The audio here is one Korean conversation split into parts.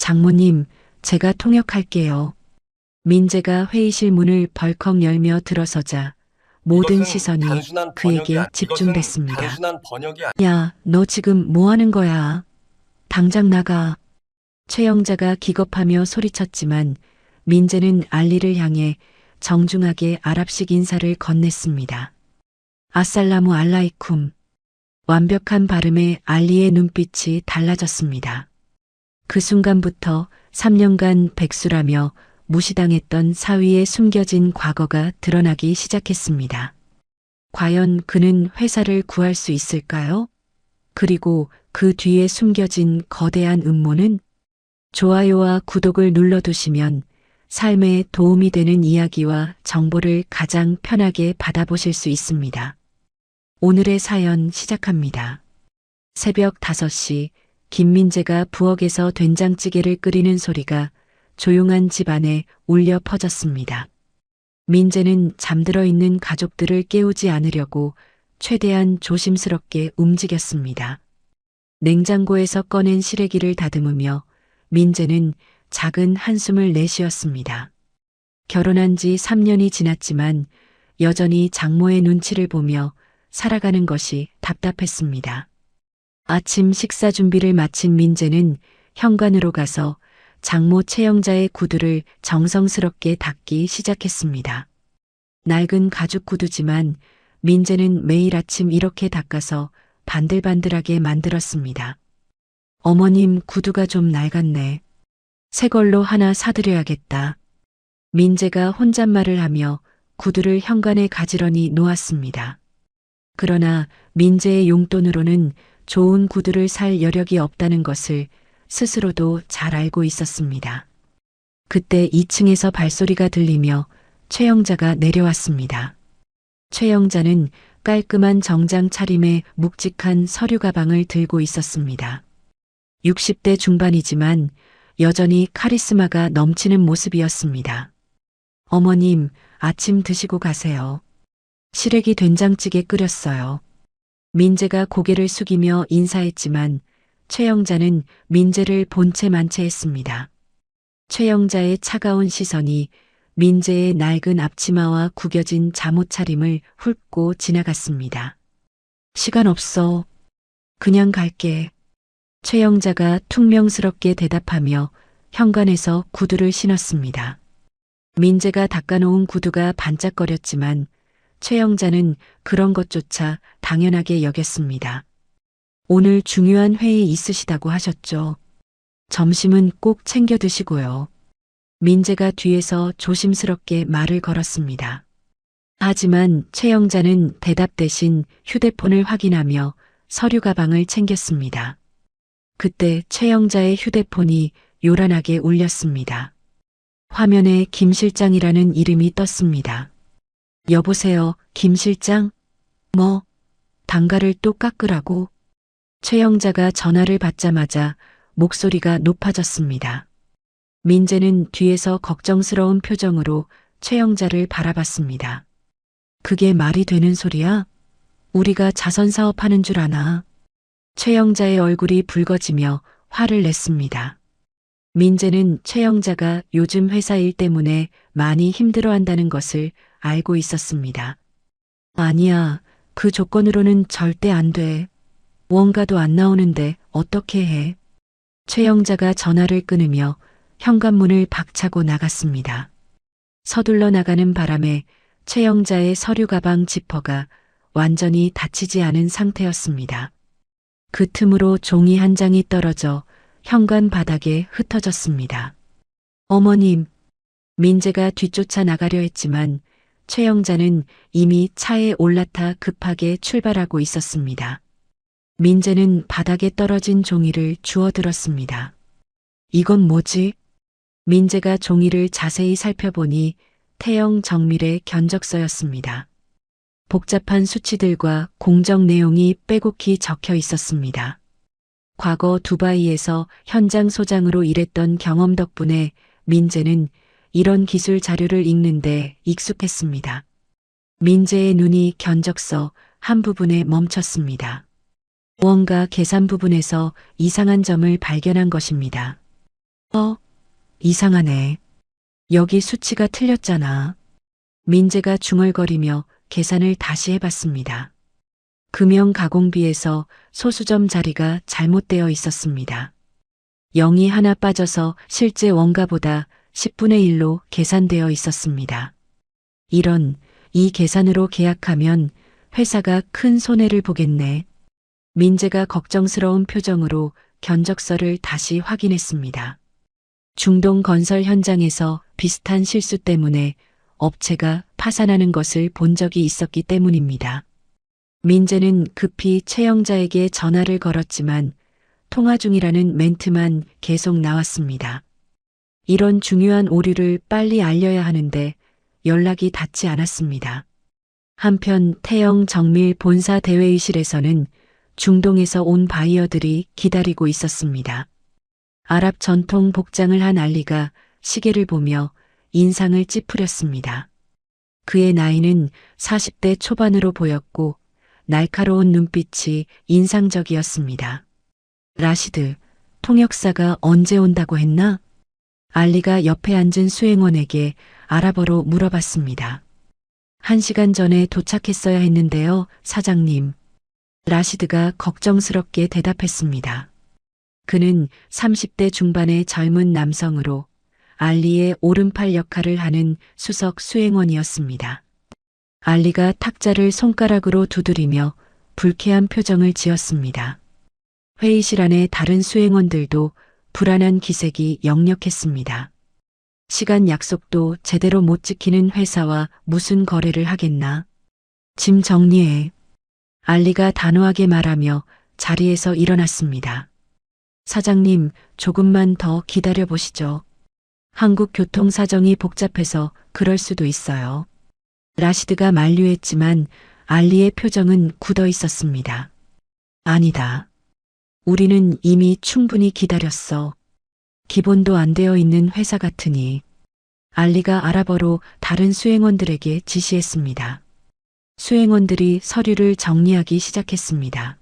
장모님, 제가 통역할게요. 민재가 회의실 문을 벌컥 열며 들어서자 모든 시선이 그에게 집중됐습니다. 야, 너 지금 뭐 하는 거야? 당장 나가. 최영자가 기겁하며 소리쳤지만 민재는 알리를 향해 정중하게 아랍식 인사를 건넸습니다. 아살라무 알라이쿰. 완벽한 발음에 알리의 눈빛이 달라졌습니다. 그 순간부터 3년간 백수라며 무시당했던 사위의 숨겨진 과거가 드러나기 시작했습니다. 과연 그는 회사를 구할 수 있을까요? 그리고 그 뒤에 숨겨진 거대한 음모는? 좋아요와 구독을 눌러두시면 삶에 도움이 되는 이야기와 정보를 가장 편하게 받아보실 수 있습니다. 오늘의 사연 시작합니다. 새벽 5시 김민재가 부엌에서 된장찌개를 끓이는 소리가 조용한 집 안에 울려 퍼졌습니다. 민재는 잠들어 있는 가족들을 깨우지 않으려고 최대한 조심스럽게 움직였습니다. 냉장고에서 꺼낸 시래기를 다듬으며 민재는 작은 한숨을 내쉬었습니다. 결혼한 지 3년이 지났지만 여전히 장모의 눈치를 보며 살아가는 것이 답답했습니다. 아침 식사 준비를 마친 민재는 현관으로 가서 장모 최영자의 구두를 정성스럽게 닦기 시작했습니다. 낡은 가죽 구두지만 민재는 매일 아침 이렇게 닦아서 반들반들하게 만들었습니다. 어머님, 구두가 좀 낡았네. 새 걸로 하나 사드려야겠다. 민재가 혼잣말을 하며 구두를 현관에 가지런히 놓았습니다. 그러나 민재의 용돈으로는 좋은 구두를 살 여력이 없다는 것을 스스로도 잘 알고 있었습니다. 그때 2층에서 발소리가 들리며 최영자가 내려왔습니다. 최영자는 깔끔한 정장 차림에 묵직한 서류 가방을 들고 있었습니다. 60대 중반이지만 여전히 카리스마가 넘치는 모습이었습니다. 어머님, 아침 드시고 가세요. 시래기 된장찌개 끓였어요. 민재가 고개를 숙이며 인사했지만 최영자는 민재를 본체 만체했습니다. 최영자의 차가운 시선이 민재의 낡은 앞치마와 구겨진 잠옷 차림을 훑고 지나갔습니다. 시간 없어. 그냥 갈게. 최영자가 퉁명스럽게 대답하며 현관에서 구두를 신었습니다. 민재가 닦아놓은 구두가 반짝거렸지만 최영자는 그런 것조차 당연하게 여겼습니다. 오늘 중요한 회의 있으시다고 하셨죠? 점심은 꼭 챙겨 드시고요. 민재가 뒤에서 조심스럽게 말을 걸었습니다. 하지만 최영자는 대답 대신 휴대폰을 확인하며 서류 가방을 챙겼습니다. 그때 최영자의 휴대폰이 요란하게 울렸습니다. 화면에 김 실장이라는 이름이 떴습니다. 여보세요, 김 실장? 뭐, 단가를 또 깎으라고? 최영자가 전화를 받자마자 목소리가 높아졌습니다. 민재는 뒤에서 걱정스러운 표정으로 최영자를 바라봤습니다. 그게 말이 되는 소리야? 우리가 자선 사업하는 줄 아나? 최영자의 얼굴이 붉어지며 화를 냈습니다. 민재는 최영자가 요즘 회사 일 때문에 많이 힘들어한다는 것을 알고 있었습니다. 아니야, 그 조건으로는 절대 안 돼. 원가도 안 나오는데 어떻게 해? 최영자가 전화를 끊으며 현관문을 박차고 나갔습니다. 서둘러 나가는 바람에 최영자의 서류 가방 지퍼가 완전히 닫히지 않은 상태였습니다. 그 틈으로 종이 한 장이 떨어져 현관 바닥에 흩어졌습니다. 어머님, 민재가 뒤쫓아 나가려 했지만 최영자는 이미 차에 올라타 급하게 출발하고 있었습니다. 민재는 바닥에 떨어진 종이를 주워들었습니다. 이건 뭐지? 민재가 종이를 자세히 살펴보니 태영 정밀의 견적서였습니다. 복잡한 수치들과 공정 내용이 빼곡히 적혀 있었습니다. 과거 두바이에서 현장 소장으로 일했던 경험 덕분에 민재는 이런 기술 자료를 읽는데 익숙했습니다. 민재의 눈이 견적서 한 부분에 멈췄습니다. 원가 계산 부분에서 이상한 점을 발견한 것입니다. 이상하네. 여기 수치가 틀렸잖아. 민재가 중얼거리며 계산을 다시 해봤습니다. 금형 가공비에서 소수점 자리가 잘못되어 있었습니다. 0이 하나 빠져서 실제 원가보다 10분의 1로 계산되어 있었습니다. 이 계산으로 계약하면 회사가 큰 손해를 보겠네. 민재가 걱정스러운 표정으로 견적서를 다시 확인했습니다. 중동 건설 현장에서 비슷한 실수 때문에 업체가 파산하는 것을 본 적이 있었기 때문입니다. 민재는 급히 최영자에게 전화를 걸었지만 통화 중이라는 멘트만 계속 나왔습니다. 이런 중요한 오류를 빨리 알려야 하는데 연락이 닿지 않았습니다. 한편 태영 정밀 본사 대회의실에서는 중동에서 온 바이어들이 기다리고 있었습니다. 아랍 전통 복장을 한 알리가 시계를 보며 인상을 찌푸렸습니다. 그의 나이는 40대 초반으로 보였고 날카로운 눈빛이 인상적이었습니다. 라시드, 통역사가 언제 온다고 했나? 알리가 옆에 앉은 수행원에게 아랍어로 물어봤습니다. 1시간 전에 도착했어야 했는데요, 사장님. 라시드가 걱정스럽게 대답했습니다. 그는 30대 중반의 젊은 남성으로 알리의 오른팔 역할을 하는 수석 수행원이었습니다. 알리가 탁자를 손가락으로 두드리며 불쾌한 표정을 지었습니다. 회의실 안의 다른 수행원들도 불안한 기색이 역력했습니다. 시간 약속도 제대로 못 지키는 회사와 무슨 거래를 하겠나? 짐 정리해. 알리가 단호하게 말하며 자리에서 일어났습니다. 사장님, 조금만 더 기다려 보시죠. 한국 교통 사정이 복잡해서 그럴 수도 있어요. 라시드가 만류했지만 알리의 표정은 굳어 있었습니다. 아니다. 우리는 이미 충분히 기다렸어. 기본도 안 되어 있는 회사 같으니. 알리가 아랍어로 다른 수행원들에게 지시했습니다. 수행원들이 서류를 정리하기 시작했습니다.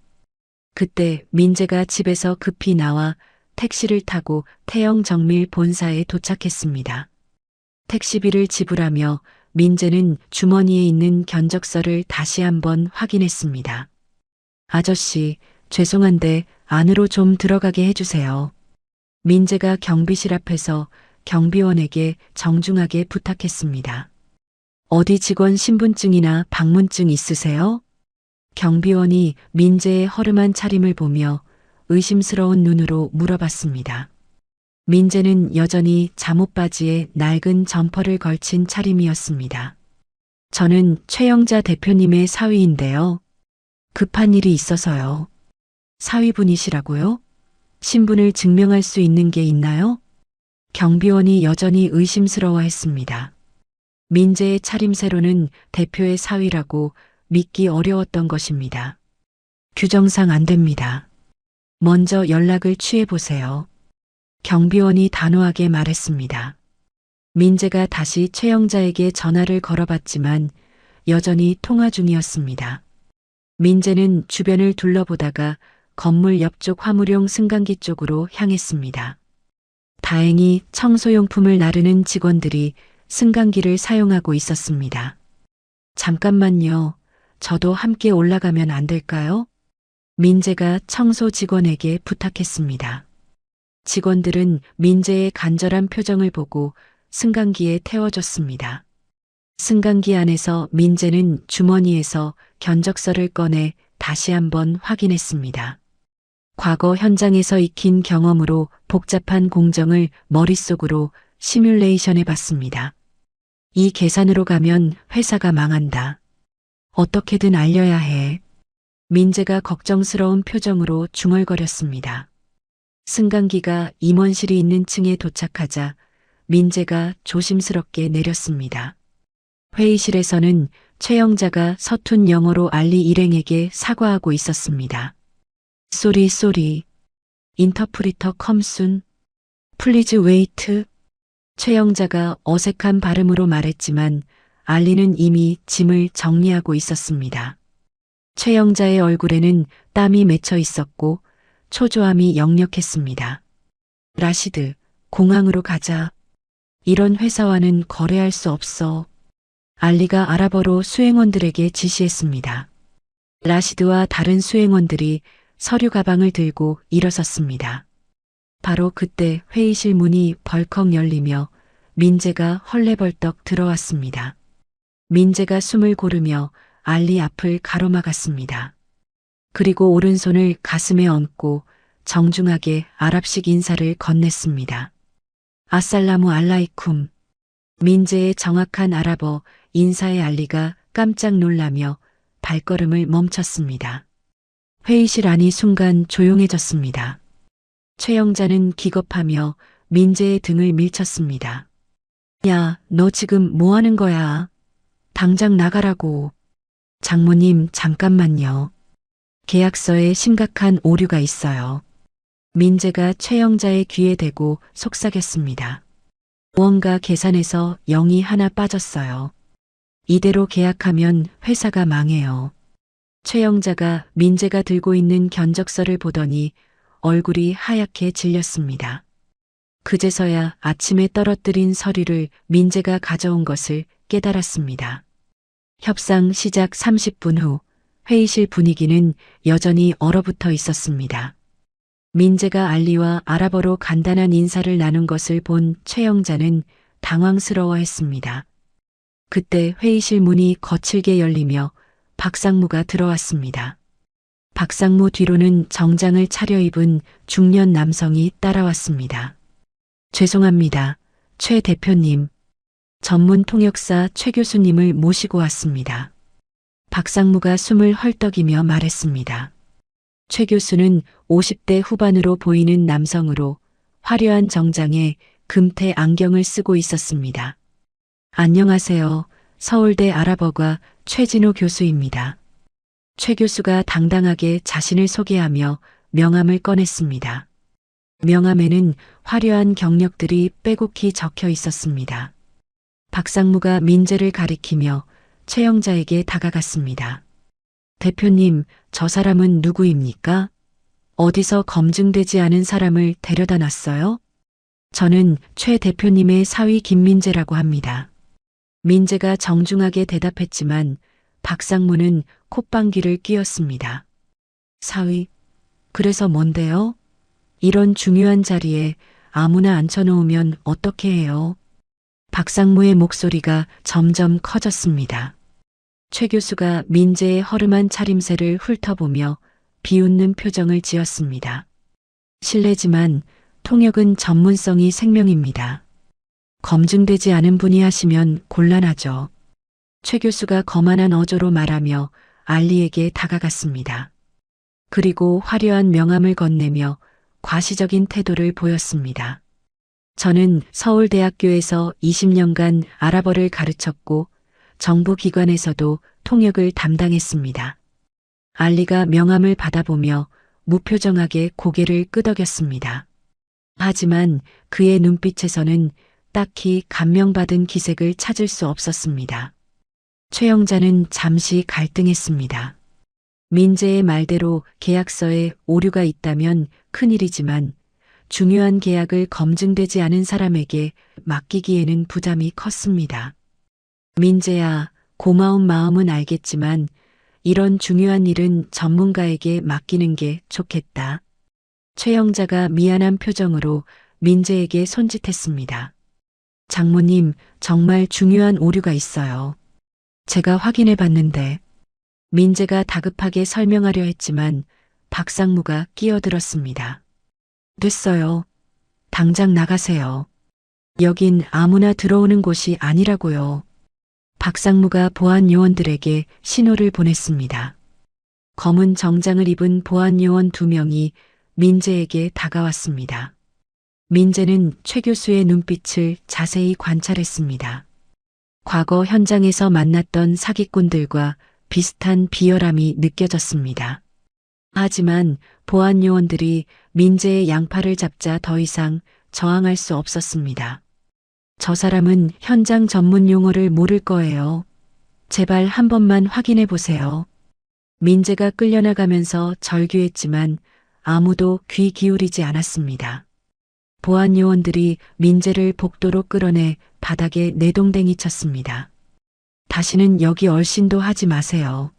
그때 민재가 집에서 급히 나와 택시를 타고 태영 정밀 본사에 도착했습니다. 택시비를 지불하며 민재는 주머니에 있는 견적서를 다시 한번 확인했습니다. 아저씨, 죄송한데 안으로 좀 들어가게 해주세요. 민재가 경비실 앞에서 경비원에게 정중하게 부탁했습니다. 어디 직원 신분증이나 방문증 있으세요? 경비원이 민재의 허름한 차림을 보며 의심스러운 눈으로 물어봤습니다. 민재는 여전히 잠옷바지에 낡은 점퍼를 걸친 차림이었습니다. 저는 최영자 대표님의 사위인데요. 급한 일이 있어서요. 사위분이시라고요? 신분을 증명할 수 있는 게 있나요? 경비원이 여전히 의심스러워했습니다. 민재의 차림새로는 대표의 사위라고 믿기 어려웠던 것입니다. 규정상 안 됩니다. 먼저 연락을 취해보세요. 경비원이 단호하게 말했습니다. 민재가 다시 최영자에게 전화를 걸어봤지만 여전히 통화 중이었습니다. 민재는 주변을 둘러보다가 건물 옆쪽 화물용 승강기 쪽으로 향했습니다. 다행히 청소용품을 나르는 직원들이 승강기를 사용하고 있었습니다. 잠깐만요. 저도 함께 올라가면 안 될까요? 민재가 청소 직원에게 부탁했습니다. 직원들은 민재의 간절한 표정을 보고 승강기에 태워줬습니다. 승강기 안에서 민재는 주머니에서 견적서를 꺼내 다시 한번 확인했습니다. 과거 현장에서 익힌 경험으로 복잡한 공정을 머릿속으로 시뮬레이션해 봤습니다. 이 계산으로 가면 회사가 망한다. 어떻게든 알려야 해. 민재가 걱정스러운 표정으로 중얼거렸습니다. 승강기가 임원실이 있는 층에 도착하자 민재가 조심스럽게 내렸습니다. 회의실에서는 최영자가 서툰 영어로 알리 일행에게 사과하고 있었습니다. 쏘리. 인터프리터 컴순. 플리즈 웨이트. 최영자가 어색한 발음으로 말했지만 알리는 이미 짐을 정리하고 있었습니다. 최영자의 얼굴에는 땀이 맺혀 있었고 초조함이 역력했습니다. 라시드, 공항으로 가자. 이런 회사와는 거래할 수 없어. 알리가 아랍어로 수행원들에게 지시했습니다. 라시드와 다른 수행원들이 서류 가방을 들고 일어섰습니다. 바로 그때 회의실 문이 벌컥 열리며 민재가 헐레벌떡 들어왔습니다. 민재가 숨을 고르며 알리 앞을 가로막았습니다. 그리고 오른손을 가슴에 얹고 정중하게 아랍식 인사를 건넸습니다. 아살라무 알라이쿰. 민재의 정확한 아랍어 인사에 알리가 깜짝 놀라며 발걸음을 멈췄습니다. 회의실 안이 순간 조용해졌습니다. 최영자는 기겁하며 민재의 등을 밀쳤습니다. 야, 너 지금 뭐 하는 거야? 당장 나가라고. 장모님, 잠깐만요. 계약서에 심각한 오류가 있어요. 민재가 최영자의 귀에 대고 속삭였습니다. 무언가 계산에서 0이 하나 빠졌어요. 이대로 계약하면 회사가 망해요. 최영자가 민재가 들고 있는 견적서를 보더니 얼굴이 하얗게 질렸습니다. 그제서야 아침에 떨어뜨린 서류를 민재가 가져온 것을 깨달았습니다. 협상 시작 30분 후 회의실 분위기는 여전히 얼어붙어 있었습니다. 민재가 알리와 아랍어로 간단한 인사를 나눈 것을 본 최영자는 당황스러워했습니다. 그때 회의실 문이 거칠게 열리며 박상무가 들어왔습니다. 박상무 뒤로는 정장을 차려입은 중년 남성이 따라왔습니다. 죄송합니다. 최 대표님. 전문 통역사 최 교수님을 모시고 왔습니다. 박상무가 숨을 헐떡이며 말했습니다. 최 교수는 50대 후반으로 보이는 남성으로 화려한 정장에 금태 안경을 쓰고 있었습니다. 안녕하세요. 서울대 아랍어과 최진호 교수입니다. 최 교수가 당당하게 자신을 소개하며 명함을 꺼냈습니다. 명함에는 화려한 경력들이 빼곡히 적혀 있었습니다. 박상무가 민재를 가리키며 최영자에게 다가갔습니다. 대표님, 저 사람은 누구입니까? 어디서 검증되지 않은 사람을 데려다 놨어요? 저는 최 대표님의 사위 김민재라고 합니다. 민재가 정중하게 대답했지만 박상무는 콧방귀를 뀌었습니다. 사위? 그래서 뭔데요? 이런 중요한 자리에 아무나 앉혀놓으면 어떻게 해요? 박상무의 목소리가 점점 커졌습니다. 최 교수가 민재의 허름한 차림새를 훑어보며 비웃는 표정을 지었습니다. 실례지만 통역은 전문성이 생명입니다. 검증되지 않은 분이 하시면 곤란하죠. 최 교수가 거만한 어조로 말하며 알리에게 다가갔습니다. 그리고 화려한 명함을 건네며 과시적인 태도를 보였습니다. 저는 서울대학교에서 20년간 아랍어를 가르쳤고 정부 기관에서도 통역을 담당했습니다. 알리가 명함을 받아보며 무표정하게 고개를 끄덕였습니다. 하지만 그의 눈빛에서는 딱히 감명받은 기색을 찾을 수 없었습니다. 최영자는 잠시 갈등했습니다. 민재의 말대로 계약서에 오류가 있다면 큰일이지만 중요한 계약을 검증되지 않은 사람에게 맡기기에는 부담이 컸습니다. 민재야, 고마운 마음은 알겠지만 이런 중요한 일은 전문가에게 맡기는 게 좋겠다. 최영자가 미안한 표정으로 민재에게 손짓했습니다. 장모님, 정말 중요한 오류가 있어요. 제가 확인해 봤는데. 민재가 다급하게 설명하려 했지만 박상무가 끼어들었습니다. 됐어요. 당장 나가세요. 여긴 아무나 들어오는 곳이 아니라고요. 박상무가 보안 요원들에게 신호를 보냈습니다. 검은 정장을 입은 보안 요원 2명이 민재에게 다가왔습니다. 민재는 최 교수의 눈빛을 자세히 관찰했습니다. 과거 현장에서 만났던 사기꾼들과 비슷한 비열함이 느껴졌습니다. 하지만 보안 요원들이 민재의 양팔을 잡자 더 이상 저항할 수 없었습니다. 저 사람은 현장 전문 용어를 모를 거예요. 제발 한 번만 확인해 보세요. 민재가 끌려나가면서 절규했지만 아무도 귀 기울이지 않았습니다. 보안 요원들이 민재를 복도로 끌어내 바닥에 내동댕이 쳤습니다. 다시는 여기 얼씬도 하지 마세요.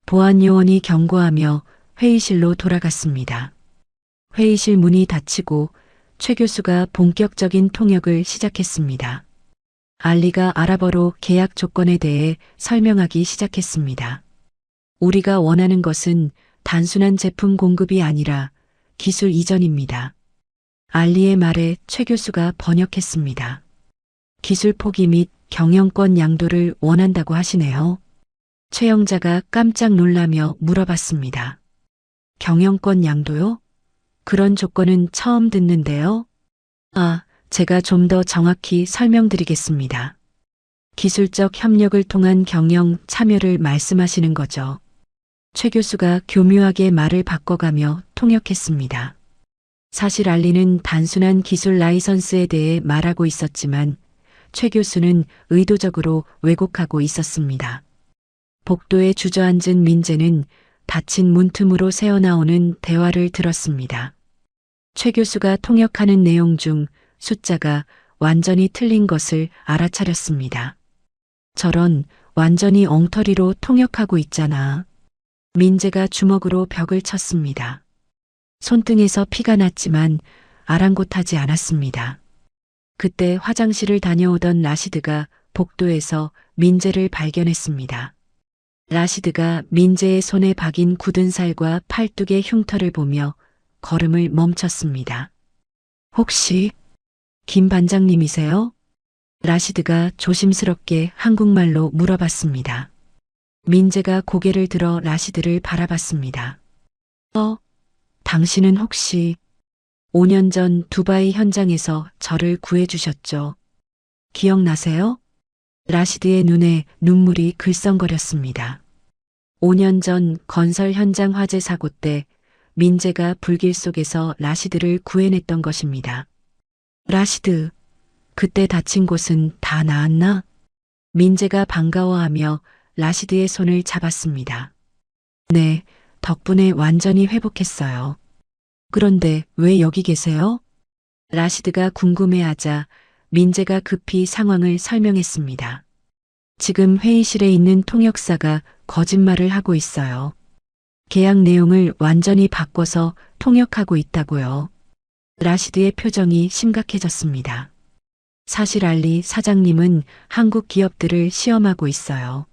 보안 요원이 경고하며 회의실로 돌아갔습니다. 회의실 문이 닫히고 최 교수가 본격적인 통역을 시작했습니다. 알리가 아랍어로 계약 조건에 대해 설명하기 시작했습니다. 우리가 원하는 것은 단순한 제품 공급이 아니라 기술 이전입니다. 알리의 말에 최 교수가 번역했습니다. 기술 포기 및 경영권 양도를 원한다고 하시네요. 최영자가 깜짝 놀라며 물어봤습니다. 경영권 양도요? 그런 조건은 처음 듣는데요. 제가 좀 더 정확히 설명드리겠습니다. 기술적 협력을 통한 경영 참여를 말씀하시는 거죠. 최 교수가 교묘하게 말을 바꿔가며 통역했습니다. 사실 알리는 단순한 기술 라이선스에 대해 말하고 있었지만 최 교수는 의도적으로 왜곡하고 있었습니다. 복도에 주저앉은 민재는 닫힌 문틈으로 새어나오는 대화를 들었습니다. 최 교수가 통역하는 내용 중 숫자가 완전히 틀린 것을 알아차렸습니다. 저런, 완전히 엉터리로 통역하고 있잖아. 민재가 주먹으로 벽을 쳤습니다. 손등에서 피가 났지만 아랑곳하지 않았습니다. 그때 화장실을 다녀오던 라시드가 복도에서 민재를 발견했습니다. 라시드가 민재의 손에 박인 굳은 살과 팔뚝의 흉터를 보며 걸음을 멈췄습니다. 혹시 김 반장님이세요? 라시드가 조심스럽게 한국말로 물어봤습니다. 민재가 고개를 들어 라시드를 바라봤습니다. 당신은 혹시 5년 전 두바이 현장에서 저를 구해주셨죠? 기억나세요? 라시드의 눈에 눈물이 글썽거렸습니다. 5년 전 건설 현장 화재 사고 때 민재가 불길 속에서 라시드를 구해냈던 것입니다. 라시드, 그때 다친 곳은 다 나았나? 민재가 반가워하며 라시드의 손을 잡았습니다. 네, 덕분에 완전히 회복했어요. 그런데 왜 여기 계세요? 라시드가 궁금해하자 민재가 급히 상황을 설명했습니다. 지금 회의실에 있는 통역사가 거짓말을 하고 있어요. 계약 내용을 완전히 바꿔서 통역하고 있다고요. 라시드의 표정이 심각해졌습니다. 사실 알리 사장님은 한국 기업들을 시험하고 있어요.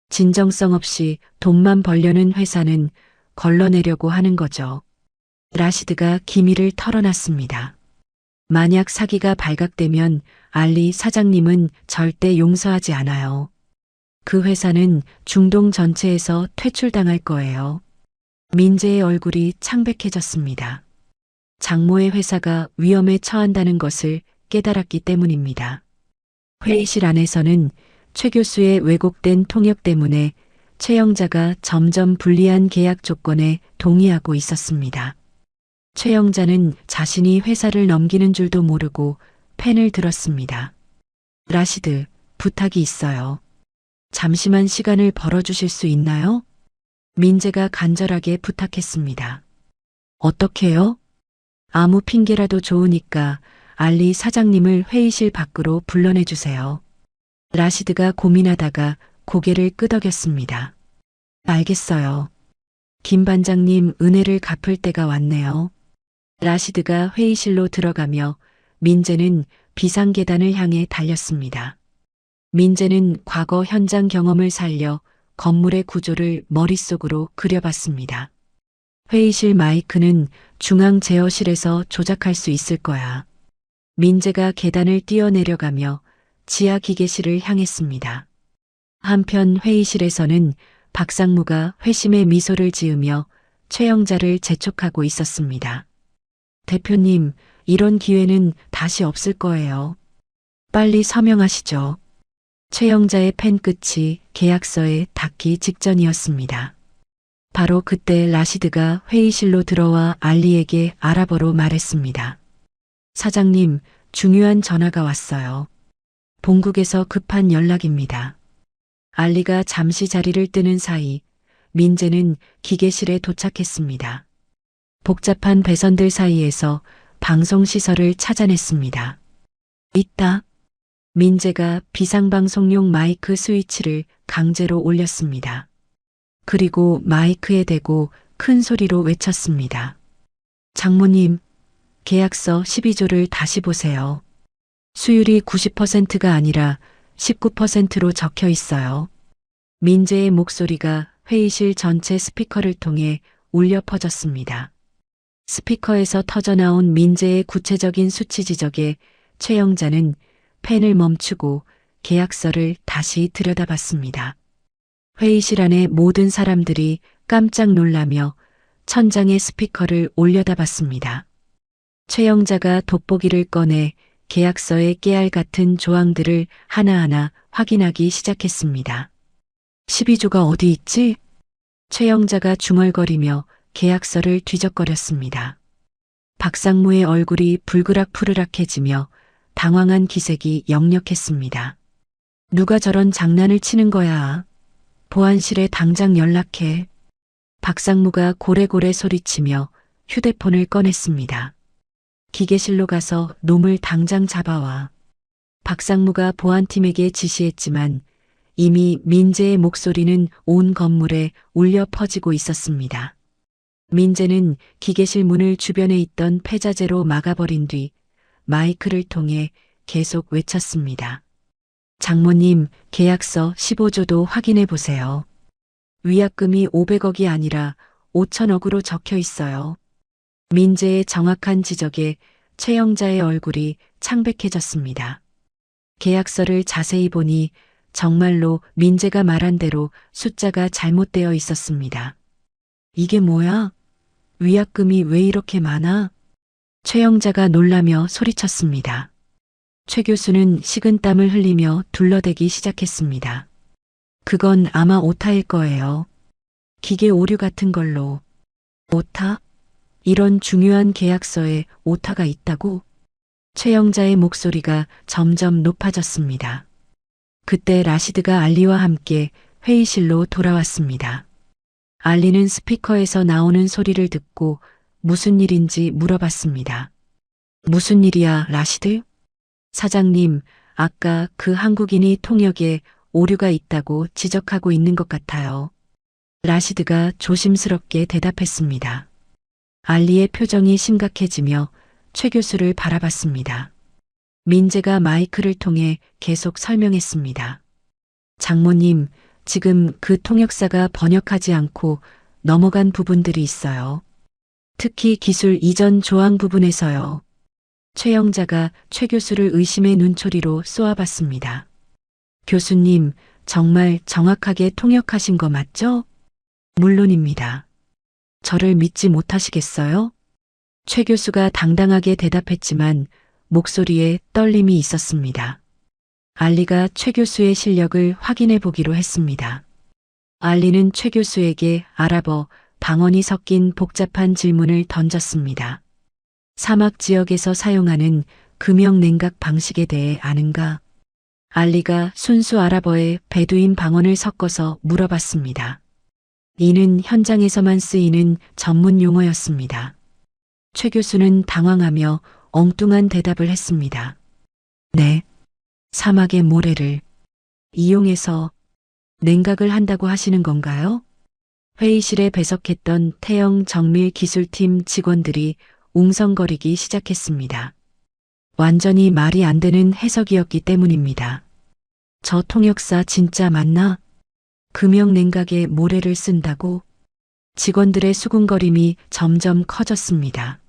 진정성 없이 돈만 벌려는 회사는 걸러내려고 하는 거죠. 라시드가 기밀을 털어놨습니다. 만약 사기가 발각되면 알리 사장님은 절대 용서하지 않아요. 그 회사는 중동 전체에서 퇴출당할 거예요. 민재의 얼굴이 창백해졌습니다. 장모의 회사가 위험에 처한다는 것을 깨달았기 때문입니다. 회의실 안에서는 최 교수의 왜곡된 통역 때문에 최영자가 점점 불리한 계약 조건에 동의하고 있었습니다. 최영자는 자신이 회사를 넘기는 줄도 모르고 펜을 들었습니다. 라시드, 부탁이 있어요. 잠시만 시간을 벌어주실 수 있나요? 민재가 간절하게 부탁했습니다. 어떻게요? 아무 핑계라도 좋으니까 알리 사장님을 회의실 밖으로 불러내주세요. 라시드가 고민하다가 고개를 끄덕였습니다. 알겠어요. 김 반장님 은혜를 갚을 때가 왔네요. 라시드가 회의실로 들어가며 민재는 비상계단을 향해 달렸습니다. 민재는 과거 현장 경험을 살려 건물의 구조를 머릿속으로 그려봤습니다. 회의실 마이크는 중앙 제어실에서 조작할 수 있을 거야. 민재가 계단을 뛰어내려가며 지하 기계실을 향했습니다. 한편 회의실에서는 박상무가 회심의 미소를 지으며 최영자를 재촉하고 있었습니다. 대표님, 이런 기회는 다시 없을 거예요. 빨리 서명하시죠. 최영자의 펜 끝이 계약서에 닿기 직전이었습니다. 바로 그때 라시드가 회의실로 들어와 알리에게 아랍어로 말했습니다. 사장님, 중요한 전화가 왔어요. 본국에서 급한 연락입니다. 알리가 잠시 자리를 뜨는 사이 민재는 기계실에 도착했습니다. 복잡한 배선들 사이에서 방송시설을 찾아냈습니다. 있다. 민재가 비상방송용 마이크 스위치를 강제로 올렸습니다. 그리고 마이크에 대고 큰 소리로 외쳤습니다. 장모님, 계약서 12조를 다시 보세요. 수율이 90%가 아니라 19%로 적혀 있어요. 민재의 목소리가 회의실 전체 스피커를 통해 울려 퍼졌습니다. 스피커에서 터져나온 민재의 구체적인 수치 지적에 최 영자는 펜을 멈추고 계약서를 다시 들여다봤습니다. 회의실 안의 모든 사람들이 깜짝 놀라며 천장의 스피커를 올려다봤습니다. 최 영자가 돋보기를 꺼내 계약서의 깨알 같은 조항들을 하나하나 확인하기 시작했습니다. 12조가 어디 있지? 최 영자가 중얼거리며 계약서를 뒤적거렸습니다. 박상무의 얼굴이 불그락푸르락해지며 당황한 기색이 역력했습니다. 누가 저런 장난을 치는 거야? 보안실에 당장 연락해. 박상무가 고래고래 소리치며 휴대폰을 꺼냈습니다. 기계실로 가서 놈을 당장 잡아와. 박상무가 보안팀에게 지시했지만 이미 민재의 목소리는 온 건물에 울려 퍼지고 있었습니다. 민재는 기계실 문을 주변에 있던 폐자재로 막아버린 뒤 마이크를 통해 계속 외쳤습니다. 장모님, 계약서 15조도 확인해 보세요. 위약금이 500억이 아니라 5천억으로 적혀 있어요. 민재의 정확한 지적에 최 영자의 얼굴이 창백해졌습니다. 계약서를 자세히 보니 정말로 민재가 말한 대로 숫자가 잘못되어 있었습니다. 이게 뭐야? 위약금이 왜 이렇게 많아? 최 영자가 놀라며 소리쳤습니다. 최 교수는 식은땀을 흘리며 둘러대기 시작했습니다. 그건 아마 오타일 거예요. 기계 오류 같은 걸로. 오타? 이런 중요한 계약서에 오타가 있다고? 최 영자의 목소리가 점점 높아졌습니다. 그때 라시드가 알리와 함께 회의실로 돌아왔습니다. 알리는 스피커에서 나오는 소리를 듣고 무슨 일인지 물어봤습니다. 무슨 일이야, 라시드? 사장님, 아까 그 한국인이 통역에 오류가 있다고 지적하고 있는 것 같아요. 라시드가 조심스럽게 대답했습니다. 알리의 표정이 심각해지며 최 교수를 바라봤습니다. 민재가 마이크를 통해 계속 설명했습니다. 장모님, 지금 그 통역사가 번역하지 않고 넘어간 부분들이 있어요. 특히 기술 이전 조항 부분에서요. 최 영자가 최 교수를 의심의 눈초리로 쏘아봤습니다. 교수님, 정말 정확하게 통역하신 거 맞죠? 물론입니다. 저를 믿지 못하시겠어요? 최 교수가 당당하게 대답했지만 목소리에 떨림이 있었습니다. 알리가 최 교수의 실력을 확인해 보기로 했습니다. 알리는 최 교수에게 아랍어, 방언이 섞인 복잡한 질문을 던졌습니다. 사막 지역에서 사용하는 금형 냉각 방식에 대해 아는가? 알리가 순수 아랍어에 베두인 방언을 섞어서 물어봤습니다. 이는 현장에서만 쓰이는 전문 용어였습니다. 최 교수는 당황하며 엉뚱한 대답을 했습니다. 네, 사막의 모래를 이용해서 냉각을 한다고 하시는 건가요? 회의실에 배석했던 태영 정밀 기술팀 직원들이 웅성거리기 시작했습니다. 완전히 말이 안 되는 해석이었기 때문입니다. 저 통역사 진짜 맞나? 금형 냉각에 모래를 쓴다고? 직원들의 수군거림이 점점 커졌습니다.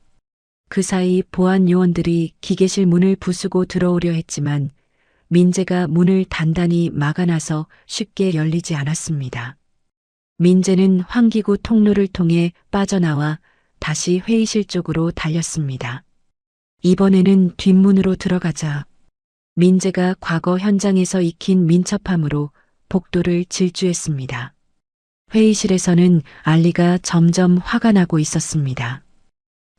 그 사이 보안 요원들이 기계실 문을 부수고 들어오려 했지만 민재가 문을 단단히 막아놔서 쉽게 열리지 않았습니다. 민재는 환기구 통로를 통해 빠져나와 다시 회의실 쪽으로 달렸습니다. 이번에는 뒷문으로 들어가자. 민재가 과거 현장에서 익힌 민첩함으로 복도를 질주했습니다. 회의실에서는 알리가 점점 화가 나고 있었습니다.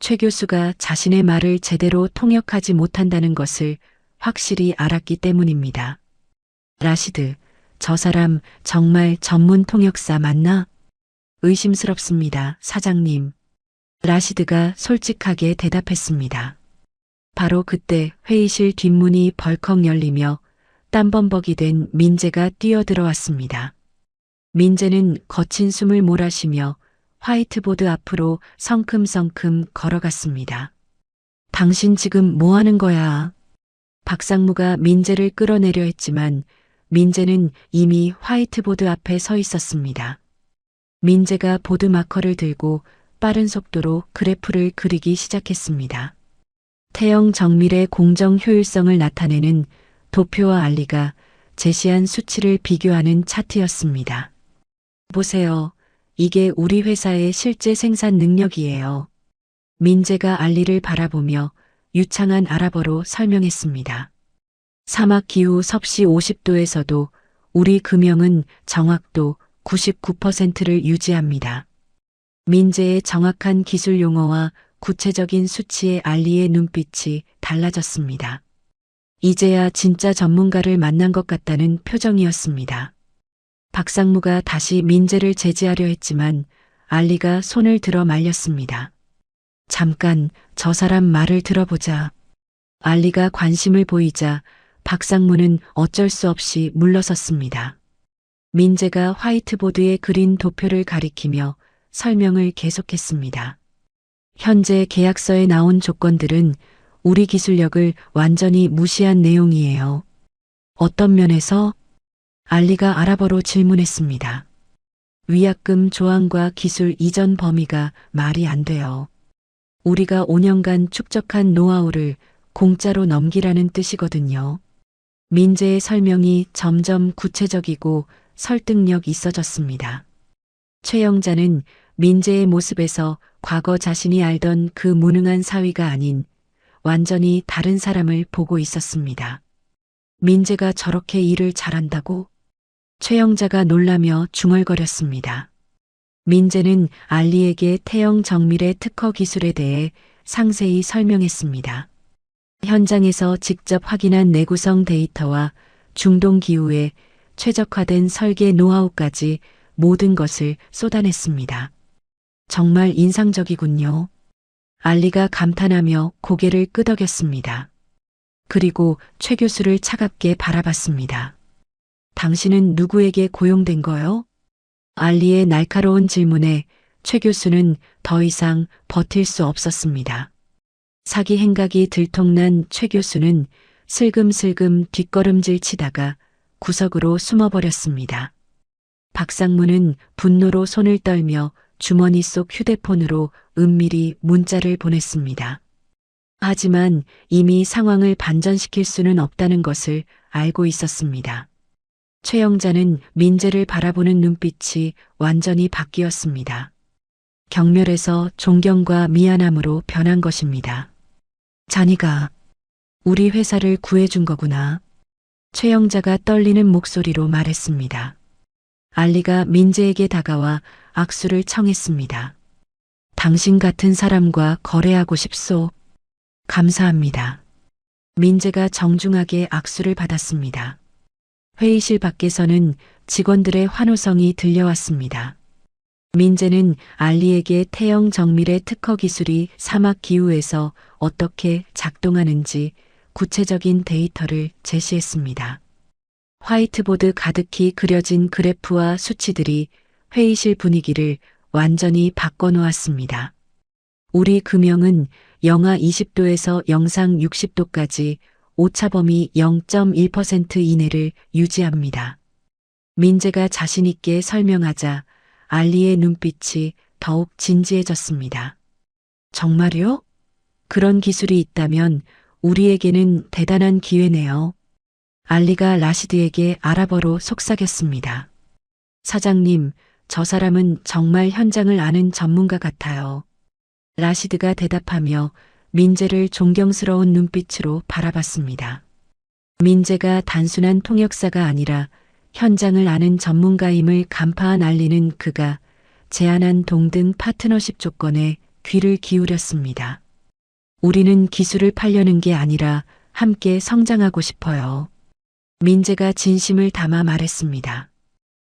최 교수가 자신의 말을 제대로 통역하지 못한다는 것을 확실히 알았기 때문입니다. 라시드, 저 사람 정말 전문 통역사 맞나? 의심스럽습니다, 사장님. 라시드가 솔직하게 대답했습니다. 바로 그때 회의실 뒷문이 벌컥 열리며 땀범벅이 된 민재가 뛰어들어왔습니다. 민재는 거친 숨을 몰아쉬며 화이트보드 앞으로 성큼성큼 걸어갔습니다. 당신 지금 뭐 하는 거야? 박상무가 민재를 끌어내려 했지만 민재는 이미 화이트보드 앞에 서 있었습니다. 민재가 보드 마커를 들고 빠른 속도로 그래프를 그리기 시작했습니다. 태형 정밀의 공정 효율성을 나타내는 도표와 알리가 제시한 수치를 비교하는 차트였습니다. 보세요. 이게 우리 회사의 실제 생산 능력이에요. 민재가 알리를 바라보며 유창한 아랍어로 설명했습니다. 사막 기후 섭씨 50도에서도 우리 금형은 정확도 99%를 유지합니다. 민재의 정확한 기술 용어와 구체적인 수치에 알리의 눈빛이 달라졌습니다. 이제야 진짜 전문가를 만난 것 같다는 표정이었습니다. 박상무가 다시 민재를 제지하려 했지만 알리가 손을 들어 말렸습니다. 잠깐 저 사람 말을 들어보자. 알리가 관심을 보이자 박상무는 어쩔 수 없이 물러섰습니다. 민재가 화이트보드에 그린 도표를 가리키며 설명을 계속했습니다. 현재 계약서에 나온 조건들은 우리 기술력을 완전히 무시한 내용이에요. 어떤 면에서? 알리가 아랍어로 질문했습니다. 위약금 조항과 기술 이전 범위가 말이 안 돼요. 우리가 5년간 축적한 노하우를 공짜로 넘기라는 뜻이거든요. 민재의 설명이 점점 구체적이고 설득력 있어졌습니다. 최영자는 민재의 모습에서 과거 자신이 알던 그 무능한 사위가 아닌 완전히 다른 사람을 보고 있었습니다. 민재가 저렇게 일을 잘한다고? 최영자가 놀라며 중얼거렸습니다. 민재는 알리에게 태형 정밀의 특허 기술에 대해 상세히 설명했습니다. 현장에서 직접 확인한 내구성 데이터와 중동 기후에 최적화된 설계 노하우까지 모든 것을 쏟아냈습니다. 정말 인상적이군요. 알리가 감탄하며 고개를 끄덕였습니다. 그리고 최 교수를 차갑게 바라봤습니다. 당신은 누구에게 고용된 거요? 알리의 날카로운 질문에 최 교수는 더 이상 버틸 수 없었습니다. 사기 행각이 들통난 최 교수는 슬금슬금 뒷걸음질 치다가 구석으로 숨어버렸습니다. 박상무는 분노로 손을 떨며 주머니 속 휴대폰으로 은밀히 문자를 보냈습니다. 하지만 이미 상황을 반전시킬 수는 없다는 것을 알고 있었습니다. 최영자는 민재를 바라보는 눈빛이 완전히 바뀌었습니다. 경멸에서 존경과 미안함으로 변한 것입니다. 자니가 우리 회사를 구해준 거구나. 최영자가 떨리는 목소리로 말했습니다. 알리가 민재에게 다가와 악수를 청했습니다. 당신 같은 사람과 거래하고 싶소. 감사합니다. 민재가 정중하게 악수를 받았습니다. 회의실 밖에서는 직원들의 환호성이 들려왔습니다. 민재는 알리에게 태형 정밀의 특허 기술이 사막 기후에서 어떻게 작동하는지 구체적인 데이터를 제시했습니다. 화이트보드 가득히 그려진 그래프와 수치들이 회의실 분위기를 완전히 바꿔놓았습니다. 우리 금형은 영하 20도에서 영상 60도까지 오차범위 0.1% 이내를 유지합니다. 민재가 자신있게 설명하자 알리의 눈빛이 더욱 진지해졌습니다. 정말요? 그런 기술이 있다면 우리에게는 대단한 기회네요. 알리가 라시드에게 아랍어로 속삭였습니다. 사장님, 저 사람은 정말 현장을 아는 전문가 같아요. 라시드가 대답하며 민재를 존경스러운 눈빛으로 바라봤습니다. 민재가 단순한 통역사가 아니라 현장을 아는 전문가임을 간파한 알리는 그가 제안한 동등 파트너십 조건에 귀를 기울였습니다. 우리는 기술을 팔려는 게 아니라 함께 성장하고 싶어요. 민재가 진심을 담아 말했습니다.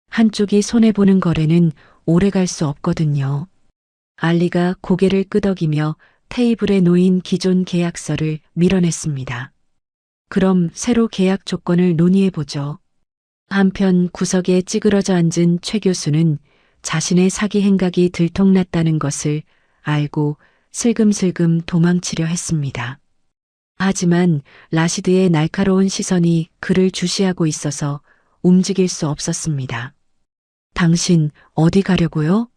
한쪽이 손해보는 거래는 오래 갈 수 없거든요. 알리가 고개를 끄덕이며 테이블에 놓인 기존 계약서를 밀어냈습니다. 그럼 새로 계약 조건을 논의해보죠. 한편 구석에 찌그러져 앉은 최 교수는 자신의 사기 행각이 들통났다는 것을 알고 슬금슬금 도망치려 했습니다. 하지만 라시드의 날카로운 시선이 그를 주시하고 있어서 움직일 수 없었습니다. 당신 어디 가려고요?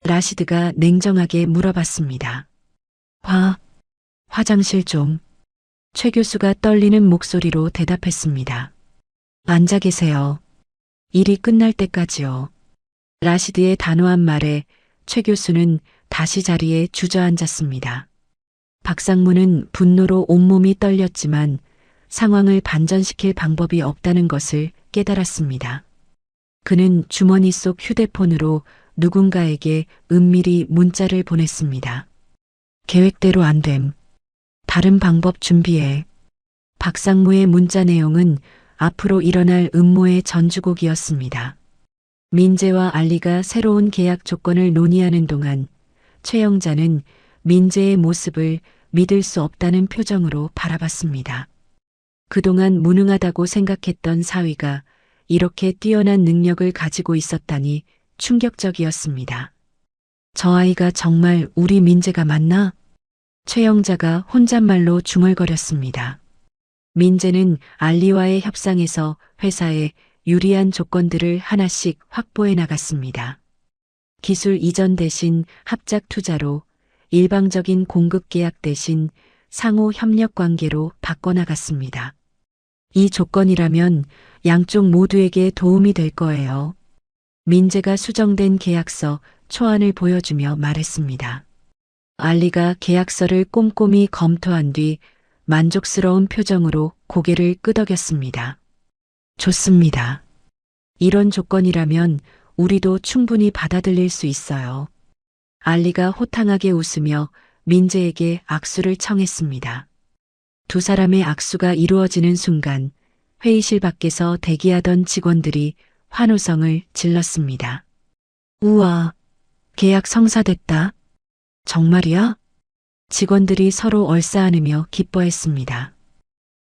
라시드가 냉정하게 물어봤습니다. 화장실 좀. 최 교수가 떨리는 목소리로 대답했습니다. 앉아 계세요. 일이 끝날 때까지요. 라시드의 단호한 말에 최 교수는 다시 자리에 주저앉았습니다. 박상무는 분노로 온몸이 떨렸지만 상황을 반전시킬 방법이 없다는 것을 깨달았습니다. 그는 주머니 속 휴대폰으로 누군가에게 은밀히 문자를 보냈습니다. 계획대로 안 됨. 다른 방법 준비해. 박상무의 문자 내용은 앞으로 일어날 음모의 전주곡이었습니다. 민재와 알리가 새로운 계약 조건을 논의하는 동안 최영자는 민재의 모습을 믿을 수 없다는 표정으로 바라봤습니다. 그동안 무능하다고 생각했던 사위가 이렇게 뛰어난 능력을 가지고 있었다니 충격적이었습니다. 저 아이가 정말 우리 민재가 맞나? 최영자가 혼잣말로 중얼거렸습니다. 민재는 알리와의 협상에서 회사에 유리한 조건들을 하나씩 확보해 나갔습니다. 기술 이전 대신 합작 투자로, 일방적인 공급 계약 대신 상호 협력 관계로 바꿔나갔습니다. 이 조건이라면 양쪽 모두에게 도움이 될 거예요. 민재가 수정된 계약서 초안을 보여주며 말했습니다. 알리가 계약서를 꼼꼼히 검토한 뒤 만족스러운 표정으로 고개를 끄덕였습니다. 좋습니다. 이런 조건이라면 우리도 충분히 받아들일 수 있어요. 알리가 호탕하게 웃으며 민재에게 악수를 청했습니다. 두 사람의 악수가 이루어지는 순간 회의실 밖에서 대기하던 직원들이 환호성을 질렀습니다. 우와, 계약 성사됐다. 정말이야? 직원들이 서로 얼싸안으며 기뻐했습니다.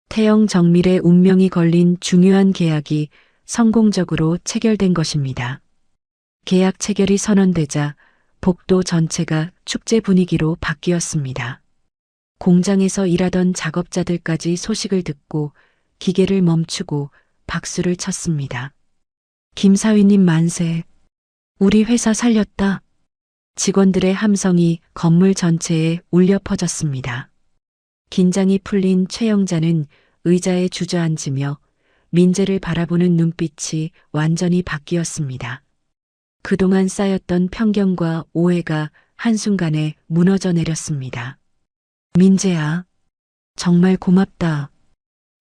태영 정밀의 운명이 걸린 중요한 계약이 성공적으로 체결된 것입니다. 계약 체결이 선언되자 복도 전체가 축제 분위기로 바뀌었습니다. 공장에서 일하던 작업자들까지 소식을 듣고 기계를 멈추고 박수를 쳤습니다. 김사위님 만세. 우리 회사 살렸다. 직원들의 함성이 건물 전체에 울려 퍼졌습니다. 긴장이 풀린 최영자는 의자에 주저앉으며 민재를 바라보는 눈빛이 완전히 바뀌었습니다. 그동안 쌓였던 편견과 오해가 한순간에 무너져 내렸습니다. 민재야, 정말 고맙다.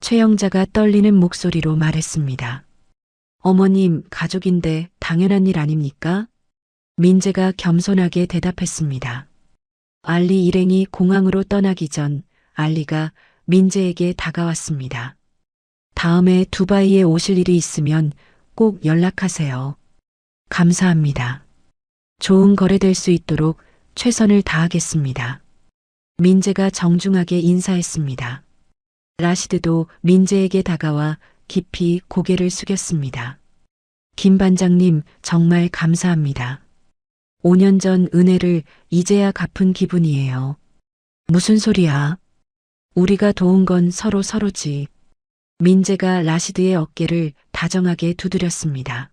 최영자가 떨리는 목소리로 말했습니다. 어머님, 가족인데 당연한 일 아닙니까? 민재가 겸손하게 대답했습니다. 알리 일행이 공항으로 떠나기 전 알리가 민재에게 다가왔습니다. 다음에 두바이에 오실 일이 있으면 꼭 연락하세요. 감사합니다. 좋은 거래 될 수 있도록 최선을 다하겠습니다. 민재가 정중하게 인사했습니다. 라시드도 민재에게 다가와 깊이 고개를 숙였습니다. 김 반장님, 정말 감사합니다. 5년 전 은혜를 이제야 갚은 기분이에요. 무슨 소리야? 우리가 도운 건 서로지. 민재가 라시드의 어깨를 다정하게 두드렸습니다.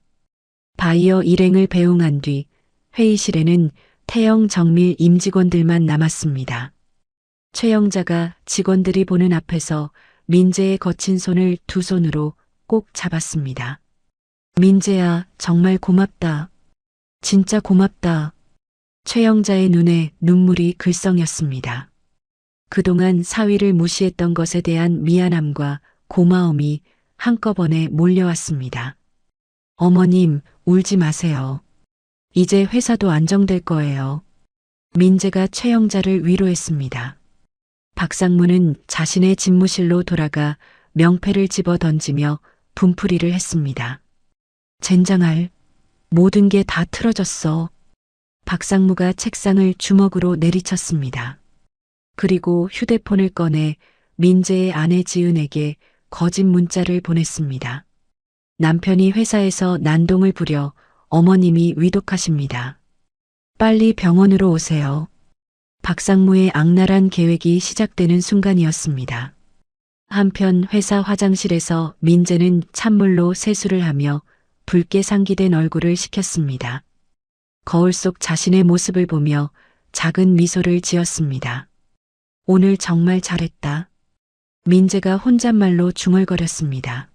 바이어 일행을 배웅한 뒤 회의실에는 태영 정밀 임직원들만 남았습니다. 최영자가 직원들이 보는 앞에서 민재의 거친 손을 두 손으로 꼭 잡았습니다. 민재야, 정말 고맙다. 진짜 고맙다. 최영자의 눈에 눈물이 글썽였습니다. 그동안 사위를 무시했던 것에 대한 미안함과 고마움이 한꺼번에 몰려왔습니다. 어머님, 울지 마세요. 이제 회사도 안정될 거예요. 민재가 최영자를 위로했습니다. 박상무는 자신의 집무실로 돌아가 명패를 집어 던지며 분풀이를 했습니다. 젠장할, 모든 게 다 틀어졌어. 박상무가 책상을 주먹으로 내리쳤습니다. 그리고 휴대폰을 꺼내 민재의 아내 지은에게 거짓 문자를 보냈습니다. 남편이 회사에서 난동을 부려 어머님이 위독하십니다. 빨리 병원으로 오세요. 박상무의 악랄한 계획이 시작되는 순간이었습니다. 한편 회사 화장실에서 민재는 찬물로 세수를 하며 붉게 상기된 얼굴을 식혔습니다. 거울 속 자신의 모습을 보며 작은 미소를 지었습니다. 오늘 정말 잘했다. 민재가 혼잣말로 중얼거렸습니다.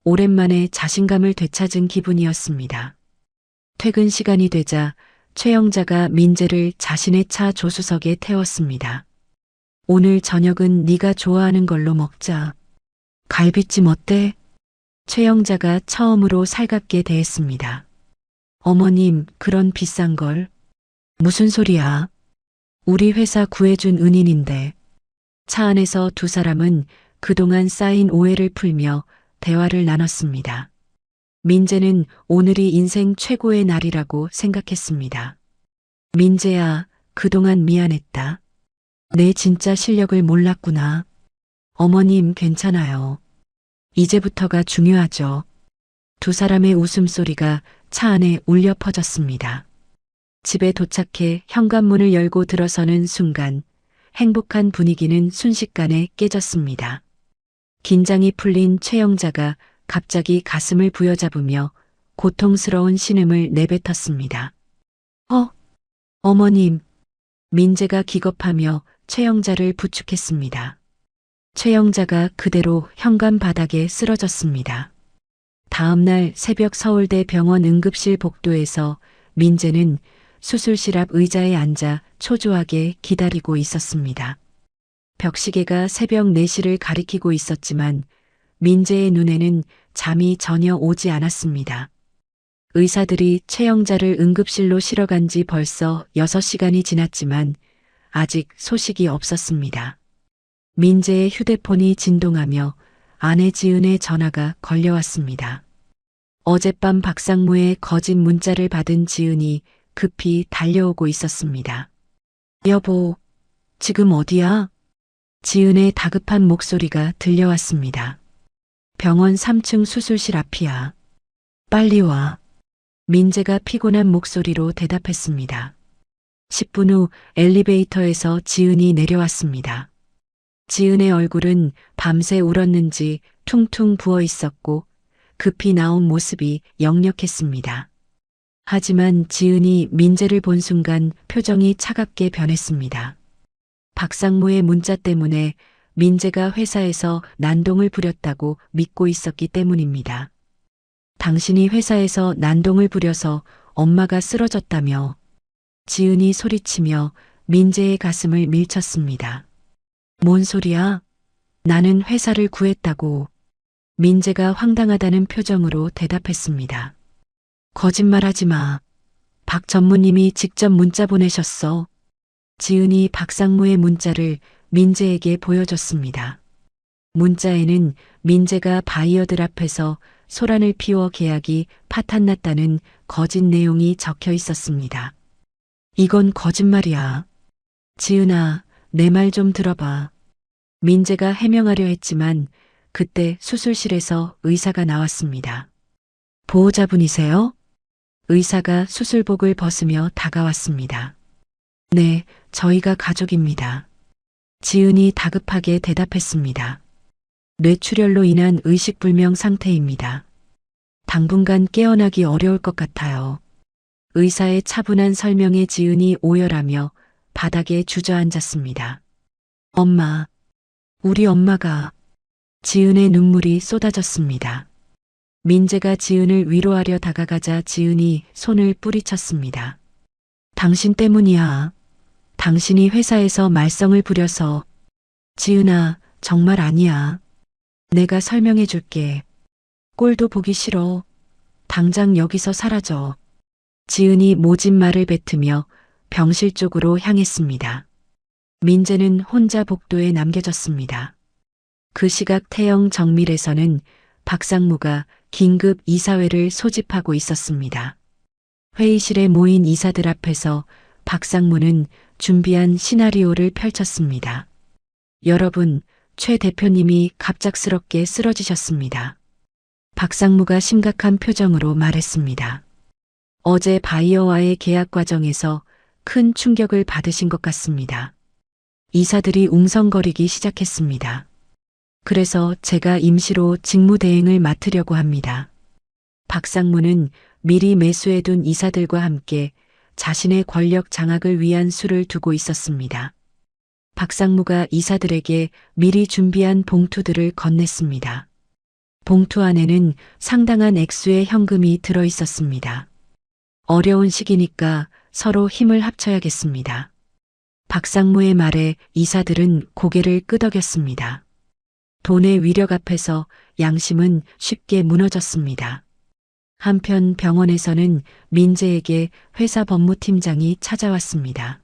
오랜만에 자신감을 되찾은 기분이었습니다. 퇴근 시간이 되자 최영자가 민재를 자신의 차 조수석에 태웠습니다. 오늘 저녁은 네가 좋아하는 걸로 먹자. 갈비찜 어때? 최영자가 처음으로 살갑게 대했습니다. 어머님, 그런 비싼 걸. 무슨 소리야? 우리 회사 구해준 은인인데. 차 안에서 두 사람은 그동안 쌓인 오해를 풀며 대화를 나눴습니다. 민재는 오늘이 인생 최고의 날이라고 생각했습니다. 민재야, 그동안 미안했다. 내 진짜 실력을 몰랐구나. 어머님, 괜찮아요. 이제부터가 중요하죠. 두 사람의 웃음소리가 차 안에 울려 퍼졌습니다. 집에 도착해 현관문을 열고 들어서는 순간 행복한 분위기는 순식간에 깨졌습니다. 긴장이 풀린 최영자가 갑자기 가슴을 부여잡으며 고통스러운 신음을 내뱉었습니다. 어머님. 민재가 기겁하며 최영자를 부축했습니다. 최영자가 그대로 현관 바닥에 쓰러졌습니다. 다음 날 새벽 서울대 병원 응급실 복도에서 민재는 수술실 앞 의자에 앉아 초조하게 기다리고 있었습니다. 벽시계가 새벽 4시를 가리키고 있었지만 민재의 눈에는 잠이 전혀 오지 않았습니다. 의사들이 최영자를 응급실로 실어간 지 벌써 6시간이 지났지만 아직 소식이 없었습니다. 민재의 휴대폰이 진동하며 아내 지은의 전화가 걸려왔습니다. 어젯밤 박상무의 거짓 문자를 받은 지은이 급히 달려오고 있었습니다. 여보, 지금 어디야? 지은의 다급한 목소리가 들려왔습니다. 병원 3층 수술실 앞이야. 빨리 와. 민재가 피곤한 목소리로 대답했습니다. 10분 후 엘리베이터에서 지은이 내려왔습니다. 지은의 얼굴은 밤새 울었는지 퉁퉁 부어 있었고 급히 나온 모습이 역력했습니다. 하지만 지은이 민재를 본 순간 표정이 차갑게 변했습니다. 박상무의 문자 때문에 민재가 회사에서 난동을 부렸다고 믿고 있었기 때문입니다. 당신이 회사에서 난동을 부려서 엄마가 쓰러졌다며. 지은이 소리치며 민재의 가슴을 밀쳤습니다. 뭔 소리야? 나는 회사를 구했다고. 민재가 황당하다는 표정으로 대답했습니다. 거짓말하지 마. 박 전무님이 직접 문자 보내셨어. 지은이 박상무의 문자를 민재에게 보여줬습니다. 문자에는 민재가 바이어들 앞에서 소란을 피워 계약이 파탄났다는 거짓 내용이 적혀 있었습니다. 이건 거짓말이야. 지은아, 내 말 좀 들어봐. 민재가 해명하려 했지만 그때 수술실에서 의사가 나왔습니다. 보호자분이세요? 의사가 수술복을 벗으며 다가왔습니다. 네, 저희가 가족입니다. 지은이 다급하게 대답했습니다. 뇌출혈로 인한 의식불명 상태입니다. 당분간 깨어나기 어려울 것 같아요. 의사의 차분한 설명에 지은이 오열하며 바닥에 주저앉았습니다. 엄마, 우리 엄마가. 지은의 눈물이 쏟아졌습니다. 민재가 지은을 위로하려 다가가자 지은이 손을 뿌리쳤습니다. 당신 때문이야. 당신이 회사에서 말썽을 부려서. 지은아, 정말 아니야. 내가 설명해 줄게. 꼴도 보기 싫어. 당장 여기서 사라져. 지은이 모진 말을 뱉으며 병실 쪽으로 향했습니다. 민재는 혼자 복도에 남겨졌습니다. 그 시각 태영 정밀에서는 박상무가 긴급 이사회를 소집하고 있었습니다. 회의실에 모인 이사들 앞에서 박상무는 준비한 시나리오를 펼쳤습니다. 여러분, 최 대표님이 갑작스럽게 쓰러지셨습니다. 박상무가 심각한 표정으로 말했습니다. 어제 바이어와의 계약 과정에서 큰 충격을 받으신 것 같습니다. 이사들이 웅성거리기 시작했습니다. 그래서 제가 임시로 직무대행을 맡으려고 합니다. 박상무는 미리 매수해둔 이사들과 함께 자신의 권력 장악을 위한 수를 두고 있었습니다. 박상무가 이사들에게 미리 준비한 봉투들을 건넸습니다. 봉투 안에는 상당한 액수의 현금이 들어 있었습니다. 어려운 시기니까 서로 힘을 합쳐야겠습니다. 박상무의 말에 이사들은 고개를 끄덕였습니다. 돈의 위력 앞에서 양심은 쉽게 무너졌습니다. 한편 병원에서는 민재에게 회사 법무팀장이 찾아왔습니다.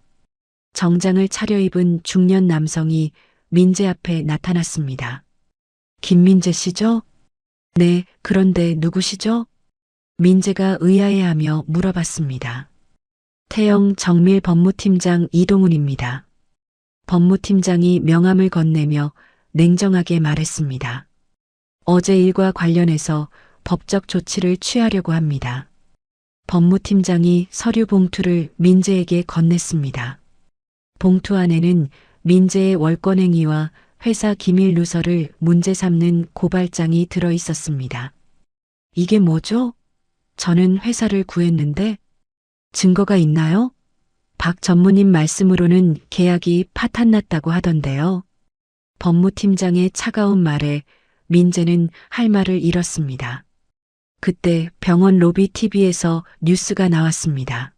정장을 차려입은 중년 남성이 민재 앞에 나타났습니다. 김민재 씨죠? 네, 그런데 누구시죠? 민재가 의아해하며 물어봤습니다. 태영 정밀 법무팀장 이동훈입니다. 법무팀장이 명함을 건네며 냉정하게 말했습니다. 어제 일과 관련해서 법적 조치를 취하려고 합니다. 법무팀장이 서류 봉투를 민재에게 건넸습니다. 봉투 안에는 민재의 월권행위와 회사 기밀 누설을 문제 삼는 고발장이 들어 있었습니다. 이게 뭐죠? 저는 회사를 구했는데 증거가 있나요? 박 전무님 말씀으로는 계약이 파탄났다고 하던데요. 법무팀장의 차가운 말에 민재는 할 말을 잃었습니다. 그때 병원 로비 TV에서 뉴스가 나왔습니다.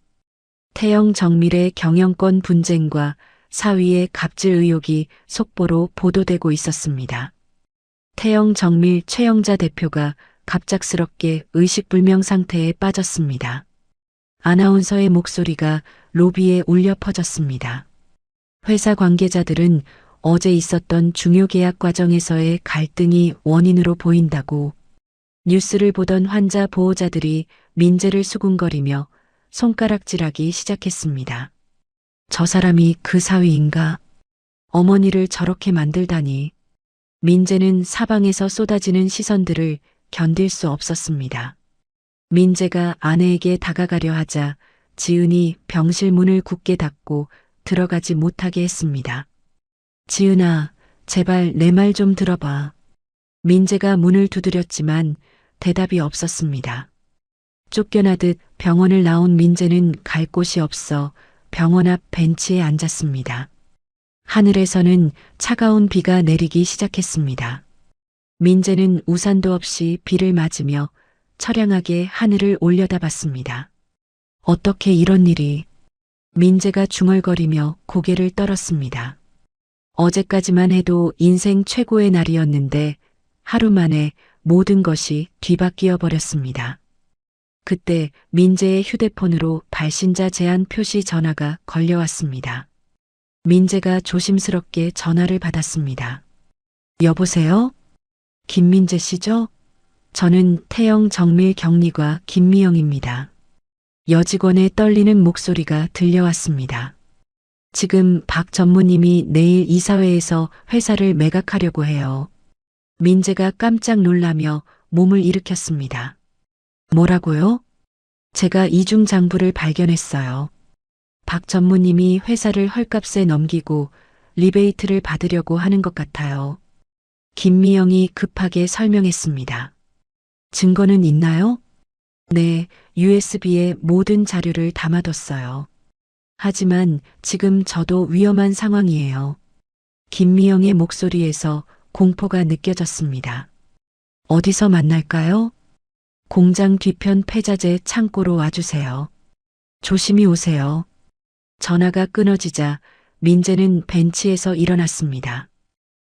태영 정밀의 경영권 분쟁과 사위의 갑질 의혹이 속보로 보도되고 있었습니다. 태영 정밀 최영자 대표가 갑작스럽게 의식불명 상태에 빠졌습니다. 아나운서의 목소리가 로비에 울려 퍼졌습니다. 회사 관계자들은 어제 있었던 중요 계약 과정에서의 갈등이 원인으로 보인다고 뉴스를 보던 환자 보호자들이 민재를 수군거리며 손가락질하기 시작했습니다. 저 사람이 그 사위인가? 어머니를 저렇게 만들다니. 민재는 사방에서 쏟아지는 시선들을 견딜 수 없었습니다. 민재가 아내에게 다가가려 하자 지은이 병실 문을 굳게 닫고 들어가지 못하게 했습니다. 지은아, 제발 내 말 좀 들어봐. 민재가 문을 두드렸지만 대답이 없었습니다. 쫓겨나듯 병원을 나온 민재는 갈 곳이 없어 병원 앞 벤치에 앉았습니다. 하늘에서는 차가운 비가 내리기 시작했습니다. 민재는 우산도 없이 비를 맞으며 처량하게 하늘을 올려다봤습니다. 어떻게 이런 일이? 민재가 중얼거리며 고개를 떨었습니다. 어제까지만 해도 인생 최고의 날이었는데 하루 만에 모든 것이 뒤바뀌어 버렸습니다. 그때 민재의 휴대폰으로 발신자 제한 표시 전화가 걸려왔습니다. 민재가 조심스럽게 전화를 받았습니다. 여보세요? 김민재 씨죠? 저는 태영 정밀 격리과 김미영입니다. 여직원의 떨리는 목소리가 들려왔습니다. 지금 박 전무님이 내일 이사회에서 회사를 매각하려고 해요. 민재가 깜짝 놀라며 몸을 일으켰습니다. 뭐라고요? 제가 이중 장부를 발견했어요. 박 전무님이 회사를 헐값에 넘기고 리베이트를 받으려고 하는 것 같아요. 김미영이 급하게 설명했습니다. 증거는 있나요? 네, USB에 모든 자료를 담아뒀어요. 하지만 지금 저도 위험한 상황이에요. 김미영의 목소리에서 공포가 느껴졌습니다. 어디서 만날까요? 공장 뒤편 폐자재 창고로 와주세요. 조심히 오세요. 전화가 끊어지자 민재는 벤치에서 일어났습니다.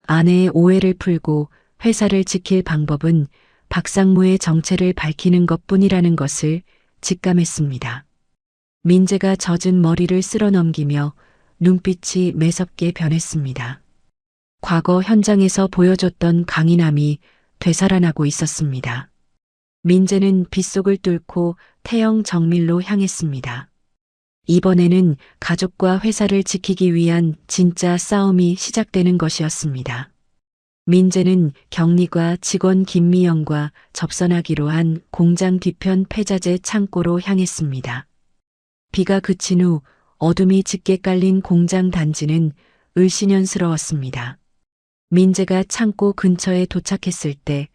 아내의 오해를 풀고 회사를 지킬 방법은 박상무의 정체를 밝히는 것뿐이라는 것을 직감했습니다. 민재가 젖은 머리를 쓸어 넘기며 눈빛이 매섭게 변했습니다. 과거 현장에서 보여줬던 강인함이 되살아나고 있었습니다. 민재는 빗속을 뚫고 태영 정밀로 향했습니다. 이번에는 가족과 회사를 지키기 위한 진짜 싸움이 시작되는 것이었습니다. 민재는 경리과 직원 김미영과 접선하기로 한 공장 뒤편 폐자재 창고로 향했습니다. 비가 그친 후 어둠이 짙게 깔린 공장 단지는 을씨년스러웠습니다. 민재가 창고 근처에 도착했을 때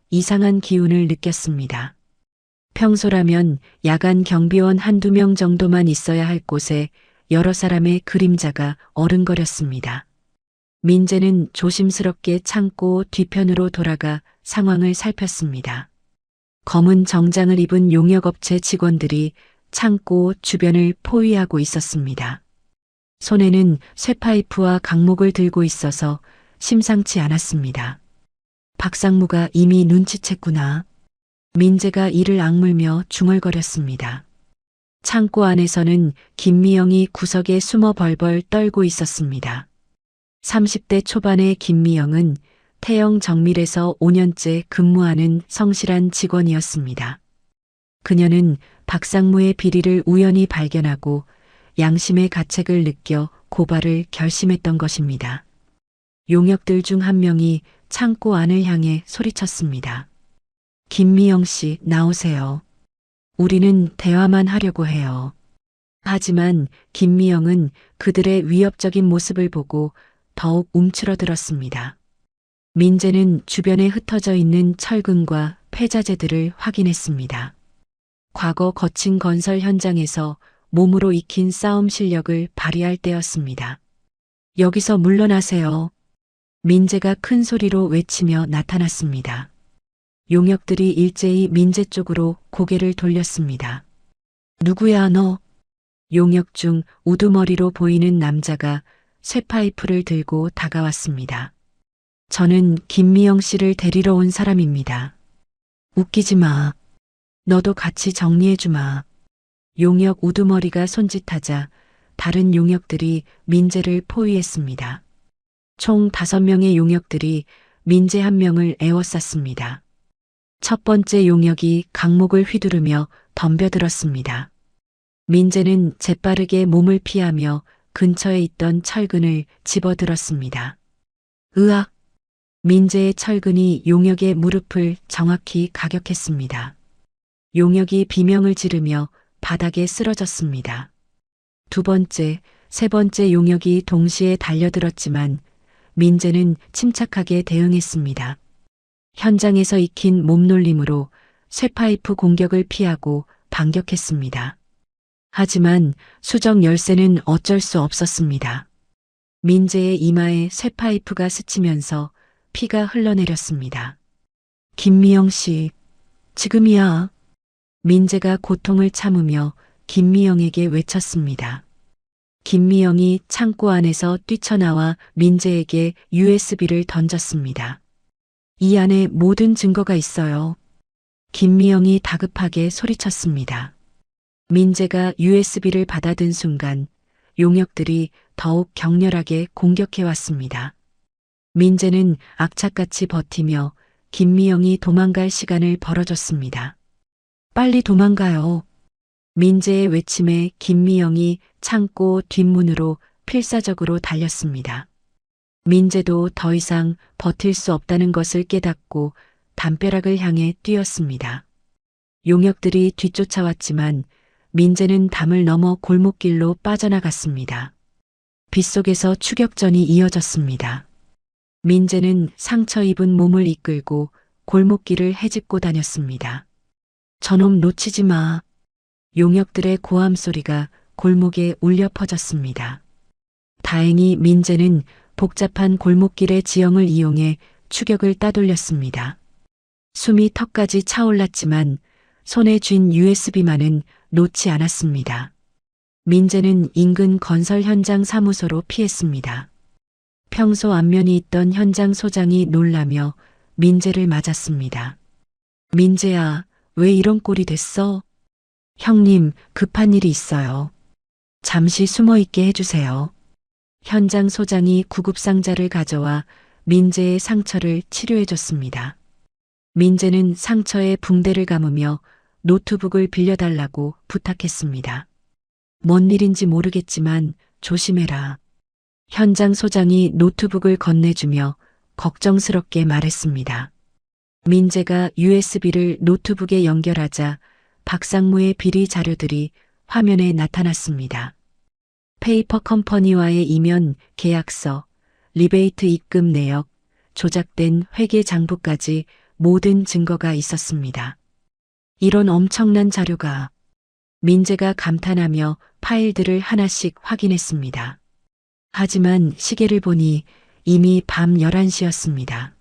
이상한 기운을 느꼈습니다. 평소라면 야간 경비원 한두 명 정도만 있어야 할 곳에 여러 사람의 그림자가 어른거렸습니다. 민재는 조심스럽게 창고 뒤편으로 돌아가 상황을 살폈습니다. 검은 정장을 입은 용역업체 직원들이 창고 주변을 포위하고 있었습니다. 손에는 쇠파이프와 강목을 들고 있어서 심상치 않았습니다. 박상무가 이미 눈치챘구나. 민재가 이를 악물며 중얼거렸습니다. 창고 안에서는 김미영이 구석에 숨어 벌벌 떨고 있었습니다. 30대 초반의 김미영은 태영 정밀에서 5년째 근무하는 성실한 직원이었습니다. 그녀는 박상무의 비리를 우연히 발견하고 양심의 가책을 느껴 고발을 결심했던 것입니다. 용역들 중 한 명이 창고 안을 향해 소리쳤습니다. 김미영 씨, 나오세요. 우리는 대화만 하려고 해요. 하지만 김미영은 그들의 위협적인 모습을 보고 더욱 움츠러들었습니다. 민재는 주변에 흩어져 있는 철근과 폐자재들을 확인했습니다. 과거 거친 건설 현장에서 몸으로 익힌 싸움 실력을 발휘할 때였습니다. 여기서 물러나세요. 민재가 큰 소리로 외치며 나타났습니다. 용역들이 일제히 민재 쪽으로 고개를 돌렸습니다. 누구야 너? 용역 중 우두머리로 보이는 남자가 쇠파이프를 들고 다가왔습니다. 저는 김미영 씨를 데리러 온 사람입니다. 웃기지 마. 너도 같이 정리해 주마. 용역 우두머리가 손짓하자 다른 용역들이 민재를 포위했습니다. 총 5명의 용역들이 민재 1명을 에워쌌습니다. 첫 번째 용역이 강목을 휘두르며 덤벼들었습니다. 민재는 재빠르게 몸을 피하며 근처에 있던 철근을 집어들었습니다. 으악! 민재의 철근이 용역의 무릎을 정확히 가격했습니다. 용역이 비명을 지르며 바닥에 쓰러졌습니다. 두 번째, 세 번째 용역이 동시에 달려들었지만 민재는 침착하게 대응했습니다. 현장에서 익힌 몸놀림으로 쇠파이프 공격을 피하고 반격했습니다. 하지만 수정 열쇠는 어쩔 수 없었습니다. 민재의 이마에 쇠파이프가 스치면서 피가 흘러내렸습니다. 김미영 씨, 지금이야. 민재가 고통을 참으며 김미영에게 외쳤습니다. 김미영이 창고 안에서 뛰쳐나와 민재에게 USB를 던졌습니다. 이 안에 모든 증거가 있어요. 김미영이 다급하게 소리쳤습니다. 민재가 USB를 받아든 순간 용역들이 더욱 격렬하게 공격해왔습니다. 민재는 악착같이 버티며 김미영이 도망갈 시간을 벌어줬습니다. 빨리 도망가요. 민재의 외침에 김미영이 창고 뒷문으로 필사적으로 달렸습니다. 민재도 더 이상 버틸 수 없다는 것을 깨닫고 담벼락을 향해 뛰었습니다. 용역들이 뒤쫓아왔지만 민재는 담을 넘어 골목길로 빠져나갔습니다. 빗속에서 추격전이 이어졌습니다. 민재는 상처 입은 몸을 이끌고 골목길을 헤집고 다녔습니다. 저놈 놓치지 마. 용역들의 고함 소리가 골목에 울려 퍼졌습니다. 다행히 민재는 복잡한 골목길의 지형을 이용해 추격을 따돌렸습니다. 숨이 턱까지 차올랐지만 손에 쥔 USB만은 놓지 않았습니다. 민재는 인근 건설 현장 사무소로 피했습니다. 평소 안면이 있던 현장 소장이 놀라며 민재를 맞았습니다. 민재야, 왜 이런 꼴이 됐어? 형님, 급한 일이 있어요. 잠시 숨어 있게 해주세요. 현장 소장이 구급상자를 가져와 민재의 상처를 치료해줬습니다. 민재는 상처에 붕대를 감으며 노트북을 빌려달라고 부탁했습니다. 뭔 일인지 모르겠지만 조심해라. 현장 소장이 노트북을 건네주며 걱정스럽게 말했습니다. 민재가 USB를 노트북에 연결하자 박상무의 비리 자료들이 화면에 나타났습니다. 페이퍼 컴퍼니와의 이면 계약서, 리베이트 입금 내역, 조작된 회계 장부까지 모든 증거가 있었습니다. 이런 엄청난 자료가 민재가 감탄하며 파일들을 하나씩 확인했습니다. 하지만 시계를 보니 이미 밤 11시였습니다.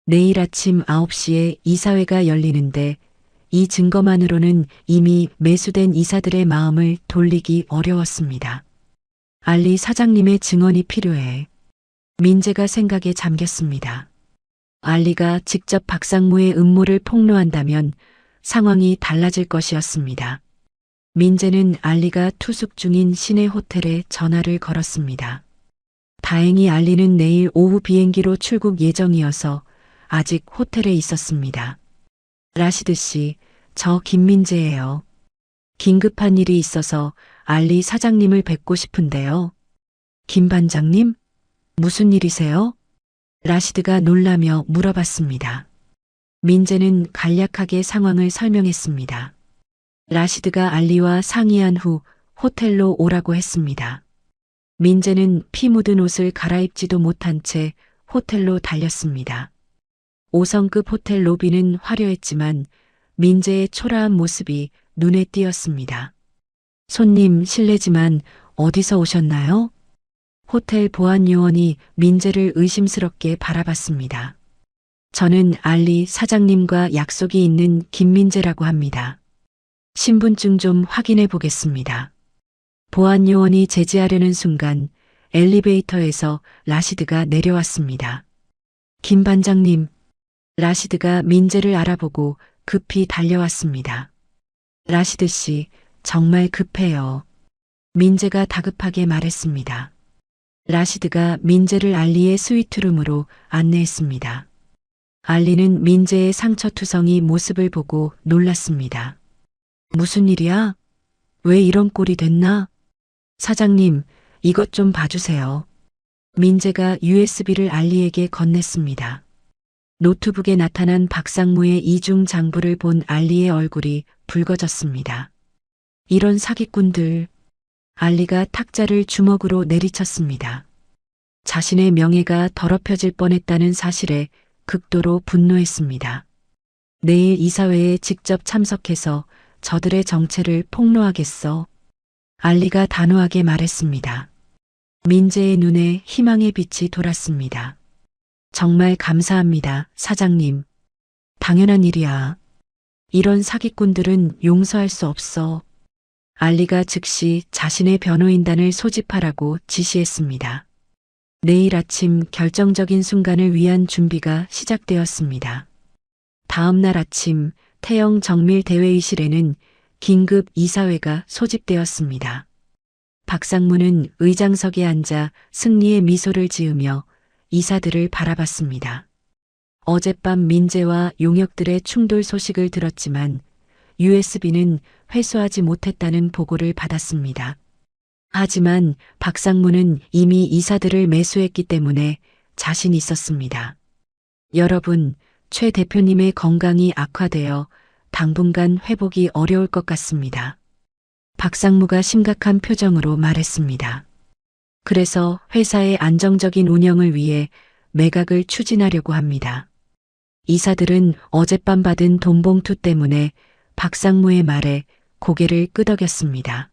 내일 아침 9시에 이사회가 열리는데 이 증거만으로는 이미 매수된 이사들의 마음을 돌리기 어려웠습니다. 알리 사장님의 증언이 필요해. 민재가 생각에 잠겼습니다. 알리가 직접 박상무의 음모를 폭로한다면 상황이 달라질 것이었습니다. 민재는 알리가 투숙 중인 시내 호텔에 전화를 걸었습니다. 다행히 알리는 내일 오후 비행기로 출국 예정이어서 아직 호텔에 있었습니다. 라시드 씨, 저 김민재예요. 긴급한 일이 있어서 알리 사장님을 뵙고 싶은데요. 김 반장님? 무슨 일이세요? 라시드가 놀라며 물어봤습니다. 민재는 간략하게 상황을 설명했습니다. 라시드가 알리와 상의한 후 호텔로 오라고 했습니다. 민재는 피 묻은 옷을 갈아입지도 못한 채 호텔로 달렸습니다. 5성급 호텔 로비는 화려했지만 민재의 초라한 모습이 눈에 띄었습니다. 손님 실례지만 어디서 오셨나요? 호텔 보안 요원이 민재를 의심스럽게 바라봤습니다. 저는 알리 사장님과 약속이 있는 김민재라고 합니다. 신분증 좀 확인해 보겠습니다. 보안 요원이 제지하려는 순간 엘리베이터에서 라시드가 내려왔습니다. 김 반장님, 라시드가 민재를 알아보고 급히 달려왔습니다. 라시드 씨, 정말 급해요. 민재가 다급하게 말했습니다. 라시드가 민재를 알리의 스위트룸으로 안내했습니다. 알리는 민재의 상처투성이 모습을 보고 놀랐습니다. 무슨 일이야? 왜 이런 꼴이 됐나? 사장님, 이것 좀 봐주세요. 민재가 USB를 알리에게 건넸습니다. 노트북에 나타난 박상무의 이중 장부를 본 알리의 얼굴이 붉어졌습니다. 이런 사기꾼들. 알리가 탁자를 주먹으로 내리쳤습니다. 자신의 명예가 더럽혀질 뻔했다는 사실에 극도로 분노했습니다. 내일 이사회에 직접 참석해서 저들의 정체를 폭로하겠어. 알리가 단호하게 말했습니다. 민재의 눈에 희망의 빛이 돌았습니다. 정말 감사합니다, 사장님. 당연한 일이야. 이런 사기꾼들은 용서할 수 없어. 알리가 즉시 자신의 변호인단을 소집하라고 지시했습니다. 내일 아침 결정적인 순간을 위한 준비가 시작되었습니다. 다음 날 아침 태영 정밀 대회의실에는 긴급 이사회가 소집되었습니다. 박상무는 의장석에 앉아 승리의 미소를 지으며 이사들을 바라봤습니다. 어젯밤 민재와 용역들의 충돌 소식을 들었지만 USB는 회수하지 못했다는 보고를 받았습니다. 하지만 박상무는 이미 이사들을 매수했기 때문에 자신 있었습니다. 여러분, 최 대표님의 건강이 악화되어 당분간 회복이 어려울 것 같습니다. 박상무가 심각한 표정으로 말했습니다. 그래서 회사의 안정적인 운영을 위해 매각을 추진하려고 합니다. 이사들은 어젯밤 받은 돈봉투 때문에 박상무의 말에 고개를 끄덕였습니다.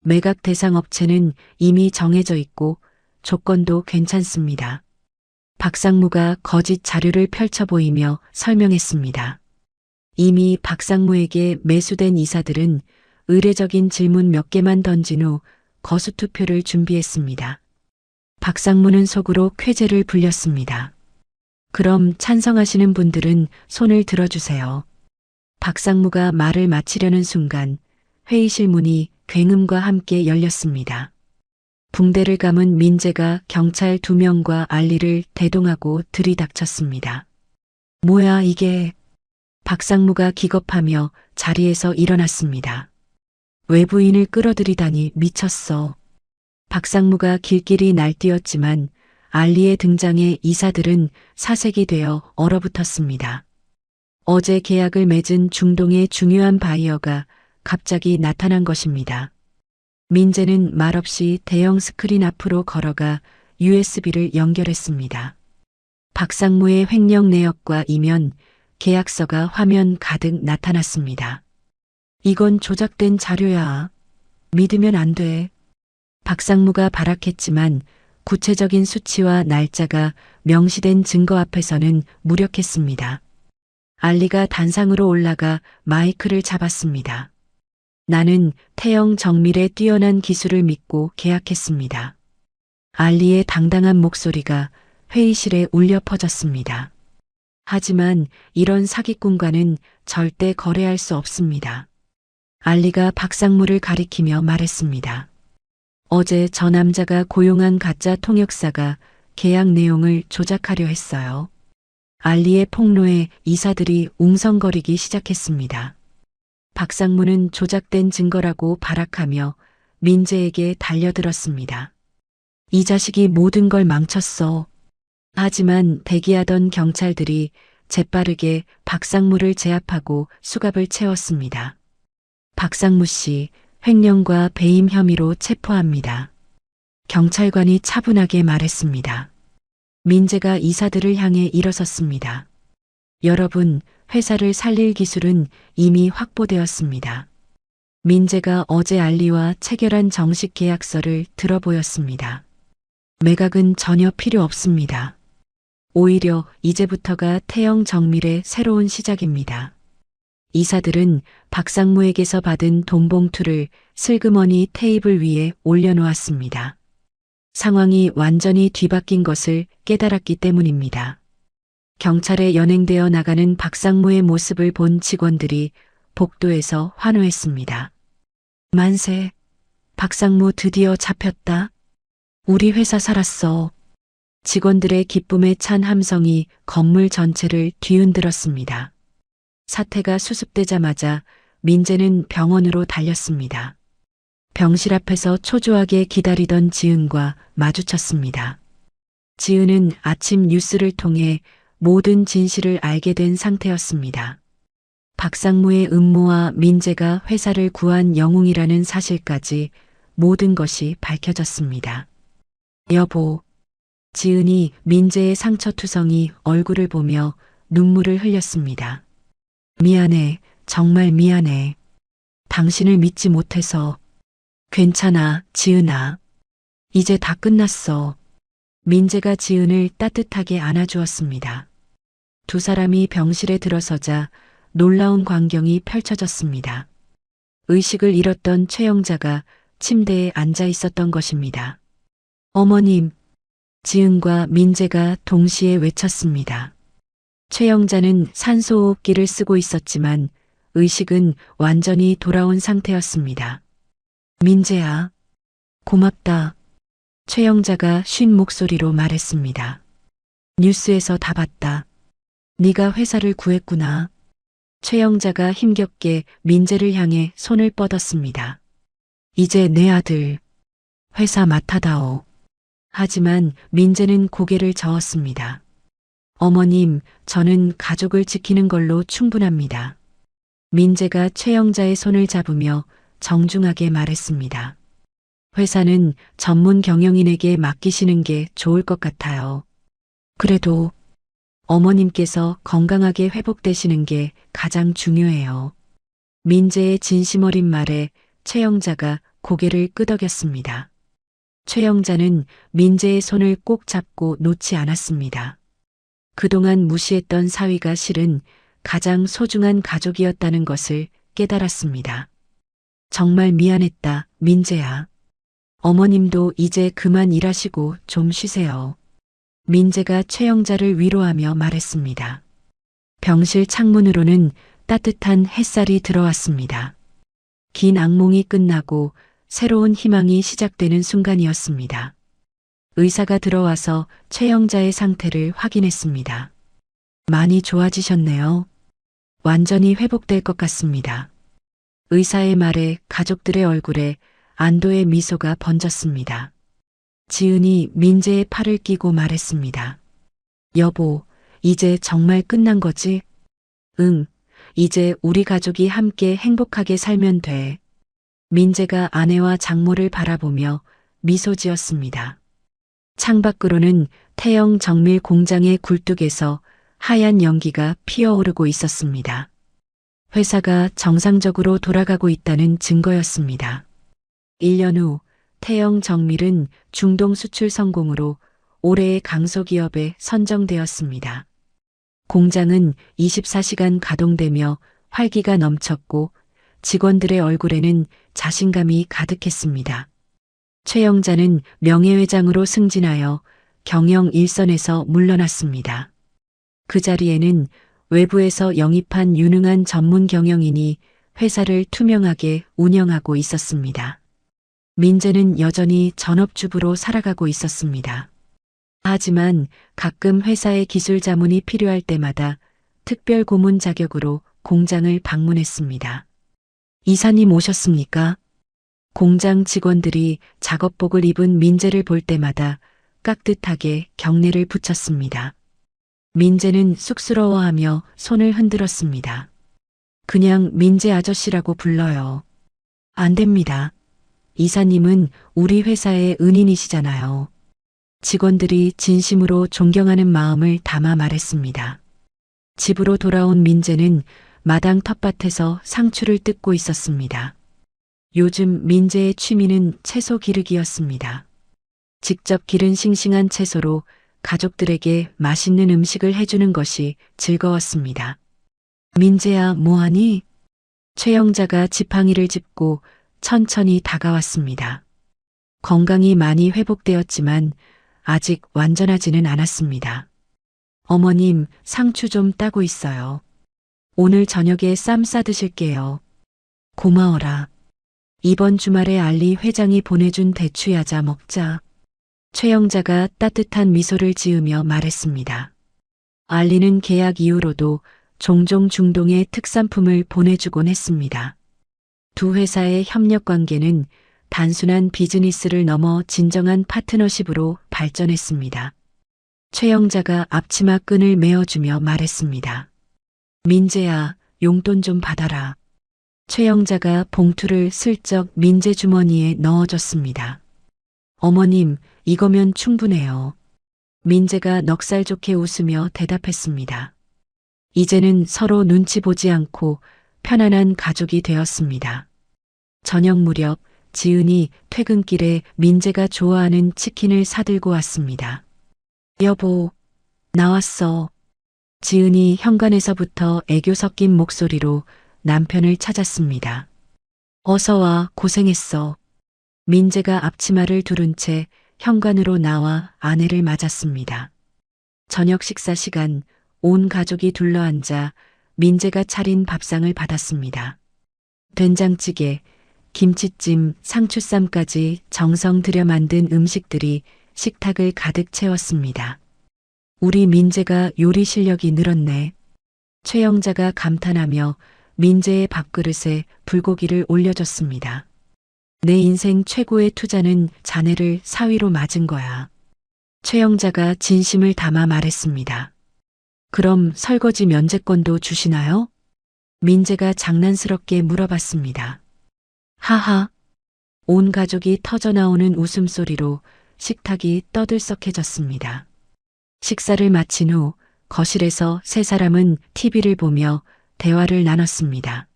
매각 대상 업체는 이미 정해져 있고 조건도 괜찮습니다. 박상무가 거짓 자료를 펼쳐 보이며 설명했습니다. 이미 박상무에게 매수된 이사들은 의례적인 질문 몇 개만 던진 후 거수투표를 준비했습니다. 박상무는 속으로 쾌재를 불렸습니다. 그럼 찬성하시는 분들은 손을 들어주세요. 박상무가 말을 마치려는 순간 회의실 문이 굉음과 함께 열렸습니다. 붕대를 감은 민재가 경찰 2명과 알리를 대동하고 들이닥쳤습니다. 뭐야 이게. 박상무가 기겁하며 자리에서 일어났습니다. 외부인을 끌어들이다니 미쳤어. 박상무가 길길이 날뛰었지만 알리의 등장에 이사들은 사색이 되어 얼어붙었습니다. 어제 계약을 맺은 중동의 중요한 바이어가 갑자기 나타난 것입니다. 민재는 말없이 대형 스크린 앞으로 걸어가 USB를 연결했습니다. 박상무의 횡령 내역과 이면 계약서가 화면 가득 나타났습니다. 이건 조작된 자료야. 믿으면 안 돼. 박상무가 발악했지만 구체적인 수치와 날짜가 명시된 증거 앞에서는 무력했습니다. 알리가 단상으로 올라가 마이크를 잡았습니다. 나는 태영 정밀의 뛰어난 기술을 믿고 계약했습니다. 알리의 당당한 목소리가 회의실에 울려 퍼졌습니다. 하지만 이런 사기꾼과는 절대 거래할 수 없습니다. 알리가 박상무를 가리키며 말했습니다. 어제 저 남자가 고용한 가짜 통역사가 계약 내용을 조작하려 했어요. 알리의 폭로에 이사들이 웅성거리기 시작했습니다. 박상무는 조작된 증거라고 발악하며 민재에게 달려들었습니다. 이 자식이 모든 걸 망쳤어. 하지만 대기하던 경찰들이 재빠르게 박상무를 제압하고 수갑을 채웠습니다. 박상무 씨, 횡령과 배임 혐의로 체포합니다. 경찰관이 차분하게 말했습니다. 민재가 이사들을 향해 일어섰습니다. 여러분, 회사를 살릴 기술은 이미 확보되었습니다. 민재가 어제 알리와 체결한 정식 계약서를 들어보였습니다. 매각은 전혀 필요 없습니다. 오히려 이제부터가 태영 정밀의 새로운 시작입니다. 이사들은 박상무에게서 받은 돈 봉투를 슬그머니 테이블 위에 올려놓았습니다. 상황이 완전히 뒤바뀐 것을 깨달았기 때문입니다. 경찰에 연행되어 나가는 박상무의 모습을 본 직원들이 복도에서 환호했습니다. 만세, 박상무 드디어 잡혔다. 우리 회사 살았어. 직원들의 기쁨에 찬 함성이 건물 전체를 뒤흔들었습니다. 사태가 수습되자마자 민재는 병원으로 달렸습니다. 병실 앞에서 초조하게 기다리던 지은과 마주쳤습니다. 지은은 아침 뉴스를 통해 모든 진실을 알게 된 상태였습니다. 박상무의 음모와 민재가 회사를 구한 영웅이라는 사실까지 모든 것이 밝혀졌습니다. 여보, 지은이 민재의 상처투성이 얼굴을 보며 눈물을 흘렸습니다. 미안해, 정말 미안해. 당신을 믿지 못해서. 괜찮아, 지은아. 이제 다 끝났어. 민재가 지은을 따뜻하게 안아주었습니다. 두 사람이 병실에 들어서자 놀라운 광경이 펼쳐졌습니다. 의식을 잃었던 최영자가 침대에 앉아 있었던 것입니다. 어머님, 지은과 민재가 동시에 외쳤습니다. 최영자는 산소호흡기를 쓰고 있었지만 의식은 완전히 돌아온 상태였습니다. 민재야, 고맙다. 최영자가 쉰 목소리로 말했습니다. 뉴스에서 다 봤다. 네가 회사를 구했구나. 최영자가 힘겹게 민재를 향해 손을 뻗었습니다. 이제 내 아들, 회사 맡아다오. 하지만 민재는 고개를 저었습니다. 어머님, 저는 가족을 지키는 걸로 충분합니다. 민재가 최영자의 손을 잡으며 정중하게 말했습니다. 회사는 전문 경영인에게 맡기시는 게 좋을 것 같아요. 그래도 어머님께서 건강하게 회복되시는 게 가장 중요해요. 민재의 진심 어린 말에 최영자가 고개를 끄덕였습니다. 최영자는 민재의 손을 꼭 잡고 놓지 않았습니다. 그동안 무시했던 사위가 실은 가장 소중한 가족이었다는 것을 깨달았습니다. 정말 미안했다, 민재야. 어머님도 이제 그만 일하시고 좀 쉬세요. 민재가 최영자를 위로하며 말했습니다. 병실 창문으로는 따뜻한 햇살이 들어왔습니다. 긴 악몽이 끝나고 새로운 희망이 시작되는 순간이었습니다. 의사가 들어와서 최영자의 상태를 확인했습니다. 많이 좋아지셨네요. 완전히 회복될 것 같습니다. 의사의 말에 가족들의 얼굴에 안도의 미소가 번졌습니다. 지은이 민재의 팔을 끼고 말했습니다. 여보, 이제 정말 끝난 거지? 응, 이제 우리 가족이 함께 행복하게 살면 돼. 민재가 아내와 장모를 바라보며 미소 지었습니다. 창밖으로는 태영 정밀 공장의 굴뚝에서 하얀 연기가 피어오르고 있었습니다. 회사가 정상적으로 돌아가고 있다는 증거였습니다. 1년 후 태영 정밀은 중동 수출 성공으로 올해의 강소기업에 선정되었습니다. 공장은 24시간 가동되며 활기가 넘쳤고 직원들의 얼굴에는 자신감이 가득했습니다. 최영자는 명예회장으로 승진하여 경영 일선에서 물러났습니다. 그 자리에는 외부에서 영입한 유능한 전문 경영인이 회사를 투명하게 운영하고 있었습니다. 민재는 여전히 전업주부로 살아가고 있었습니다. 하지만 가끔 회사의 기술 자문이 필요할 때마다 특별 고문 자격으로 공장을 방문했습니다. 이사님 오셨습니까? 공장 직원들이 작업복을 입은 민재를 볼 때마다 깍듯하게 경례를 붙였습니다. 민재는 쑥스러워하며 손을 흔들었습니다. 그냥 민재 아저씨라고 불러요. 안 됩니다. 이사님은 우리 회사의 은인이시잖아요. 직원들이 진심으로 존경하는 마음을 담아 말했습니다. 집으로 돌아온 민재는 마당 텃밭에서 상추를 뜯고 있었습니다. 요즘 민재의 취미는 채소 기르기였습니다. 직접 기른 싱싱한 채소로 가족들에게 맛있는 음식을 해주는 것이 즐거웠습니다. 민재야, 뭐하니? 최영자가 지팡이를 짚고 천천히 다가왔습니다. 건강이 많이 회복되었지만 아직 완전하지는 않았습니다. 어머님, 상추 좀 따고 있어요. 오늘 저녁에 쌈 싸 드실게요. 고마워라. 이번 주말에 알리 회장이 보내준 대추야자 먹자. 최영자가 따뜻한 미소를 지으며 말했습니다. 알리는 계약 이후로도 종종 중동에 특산품을 보내주곤 했습니다. 두 회사의 협력 관계는 단순한 비즈니스를 넘어 진정한 파트너십으로 발전했습니다. 최영자가 앞치마 끈을 메어주며 말했습니다. 민재야, 용돈 좀 받아라. 최영자가 봉투를 슬쩍 민재 주머니에 넣어줬습니다. 어머님, 이거면 충분해요. 민재가 넉살 좋게 웃으며 대답했습니다. 이제는 서로 눈치 보지 않고 편안한 가족이 되었습니다. 저녁 무렵 지은이 퇴근길에 민재가 좋아하는 치킨을 사들고 왔습니다. 여보, 나왔어. 지은이 현관에서부터 애교 섞인 목소리로 남편을 찾았습니다. 어서 와, 고생했어. 민재가 앞치마를 두른 채 현관으로 나와 아내를 맞았습니다. 저녁 식사 시간 온 가족이 둘러앉아 민재가 차린 밥상을 받았습니다. 된장찌개, 김치찜, 상추쌈까지 정성 들여 만든 음식들이 식탁을 가득 채웠습니다. 우리 민재가 요리 실력이 늘었네. 최영자가 감탄하며 민재의 밥그릇에 불고기를 올려줬습니다. 내 인생 최고의 투자는 자네를 사위로 맞은 거야. 최영자가 진심을 담아 말했습니다. 그럼 설거지 면제권도 주시나요? 민재가 장난스럽게 물어봤습니다. 하하. 온 가족이 터져나오는 웃음소리로 식탁이 떠들썩해졌습니다. 식사를 마친 후 거실에서 세 사람은 TV를 보며 대화를 나눴습니다.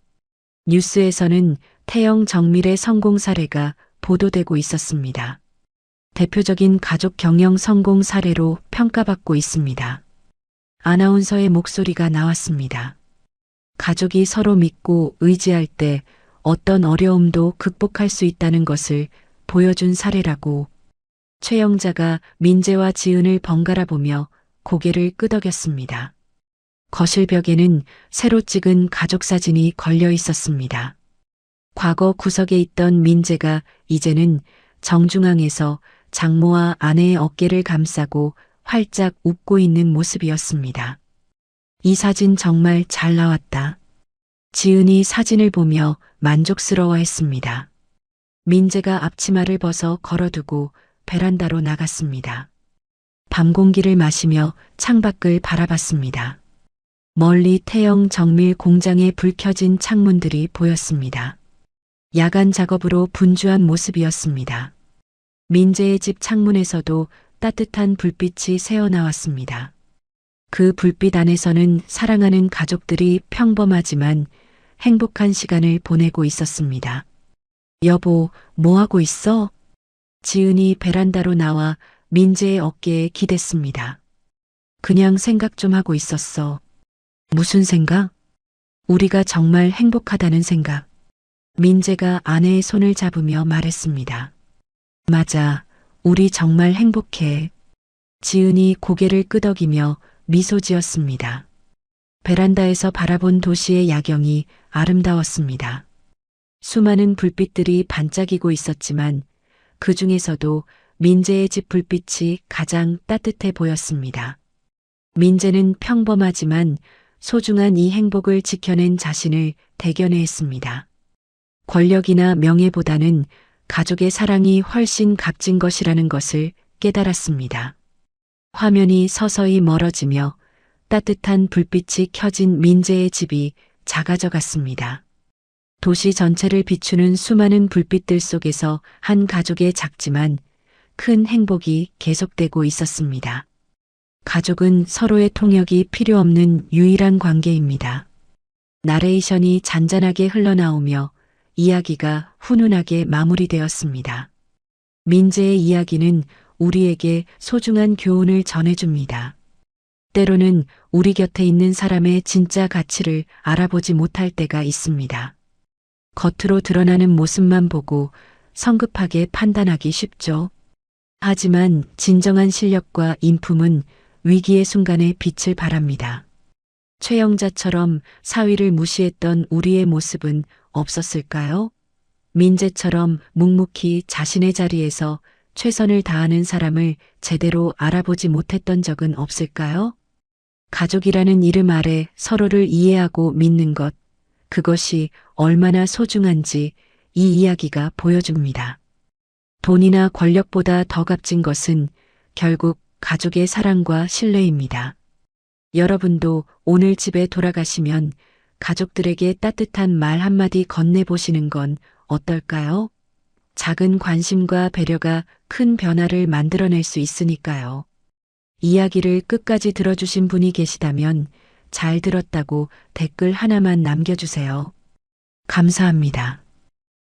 뉴스에서는 태영 정밀의 성공 사례가 보도되고 있었습니다. 대표적인 가족 경영 성공 사례로 평가받고 있습니다. 아나운서의 목소리가 나왔습니다. 가족이 서로 믿고 의지할 때 어떤 어려움도 극복할 수 있다는 것을 보여준 사례라고. 최영자가 민재와 지은을 번갈아 보며 고개를 끄덕였습니다. 거실 벽에는 새로 찍은 가족 사진이 걸려 있었습니다. 과거 구석에 있던 민재가 이제는 정중앙에서 장모와 아내의 어깨를 감싸고 활짝 웃고 있는 모습이었습니다. 이 사진 정말 잘 나왔다. 지은이 사진을 보며 만족스러워했습니다. 민재가 앞치마를 벗어 걸어두고 베란다로 나갔습니다. 밤 공기를 마시며 창밖을 바라봤습니다. 멀리 태영 정밀 공장에 불 켜진 창문들이 보였습니다. 야간 작업으로 분주한 모습이었습니다. 민재의 집 창문에서도 따뜻한 불빛이 새어나왔습니다. 그 불빛 안에서는 사랑하는 가족들이 평범하지만 행복한 시간을 보내고 있었습니다. 여보, 뭐 하고 있어? 지은이 베란다로 나와 민재의 어깨에 기댔습니다. 그냥 생각 좀 하고 있었어. 무슨 생각? 우리가 정말 행복하다는 생각. 민재가 아내의 손을 잡으며 말했습니다. 맞아, 우리 정말 행복해. 지은이 고개를 끄덕이며 미소 지었습니다. 베란다에서 바라본 도시의 야경이 아름다웠습니다. 수많은 불빛들이 반짝이고 있었지만 그 중에서도 민재의 집 불빛이 가장 따뜻해 보였습니다. 민재는 평범하지만 소중한 이 행복을 지켜낸 자신을 대견해했습니다. 권력이나 명예보다는 가족의 사랑이 훨씬 값진 것이라는 것을 깨달았습니다. 화면이 서서히 멀어지며 따뜻한 불빛이 켜진 민재의 집이 작아져 갔습니다. 도시 전체를 비추는 수많은 불빛들 속에서 한 가족의 작지만 큰 행복이 계속되고 있었습니다. 가족은 서로의 통역이 필요 없는 유일한 관계입니다. 나레이션이 잔잔하게 흘러나오며 이야기가 훈훈하게 마무리되었습니다. 민재의 이야기는 우리에게 소중한 교훈을 전해줍니다. 때로는 우리 곁에 있는 사람의 진짜 가치를 알아보지 못할 때가 있습니다. 겉으로 드러나는 모습만 보고 성급하게 판단하기 쉽죠. 하지만 진정한 실력과 인품은 위기의 순간에 빛을 발합니다. 최영자처럼 사위를 무시했던 우리의 모습은 없었을까요? 민재처럼 묵묵히 자신의 자리에서 최선을 다하는 사람을 제대로 알아보지 못했던 적은 없을까요? 가족이라는 이름 아래 서로를 이해하고 믿는 것, 그것이 얼마나 소중한지 이 이야기가 보여줍니다. 돈이나 권력보다 더 값진 것은 결국 가족의 사랑과 신뢰입니다. 여러분도 오늘 집에 돌아가시면 가족들에게 따뜻한 말 한마디 건네보시는 건 어떨까요? 작은 관심과 배려가 큰 변화를 만들어낼 수 있으니까요. 이야기를 끝까지 들어주신 분이 계시다면 잘 들었다고 댓글 하나만 남겨주세요. 감사합니다.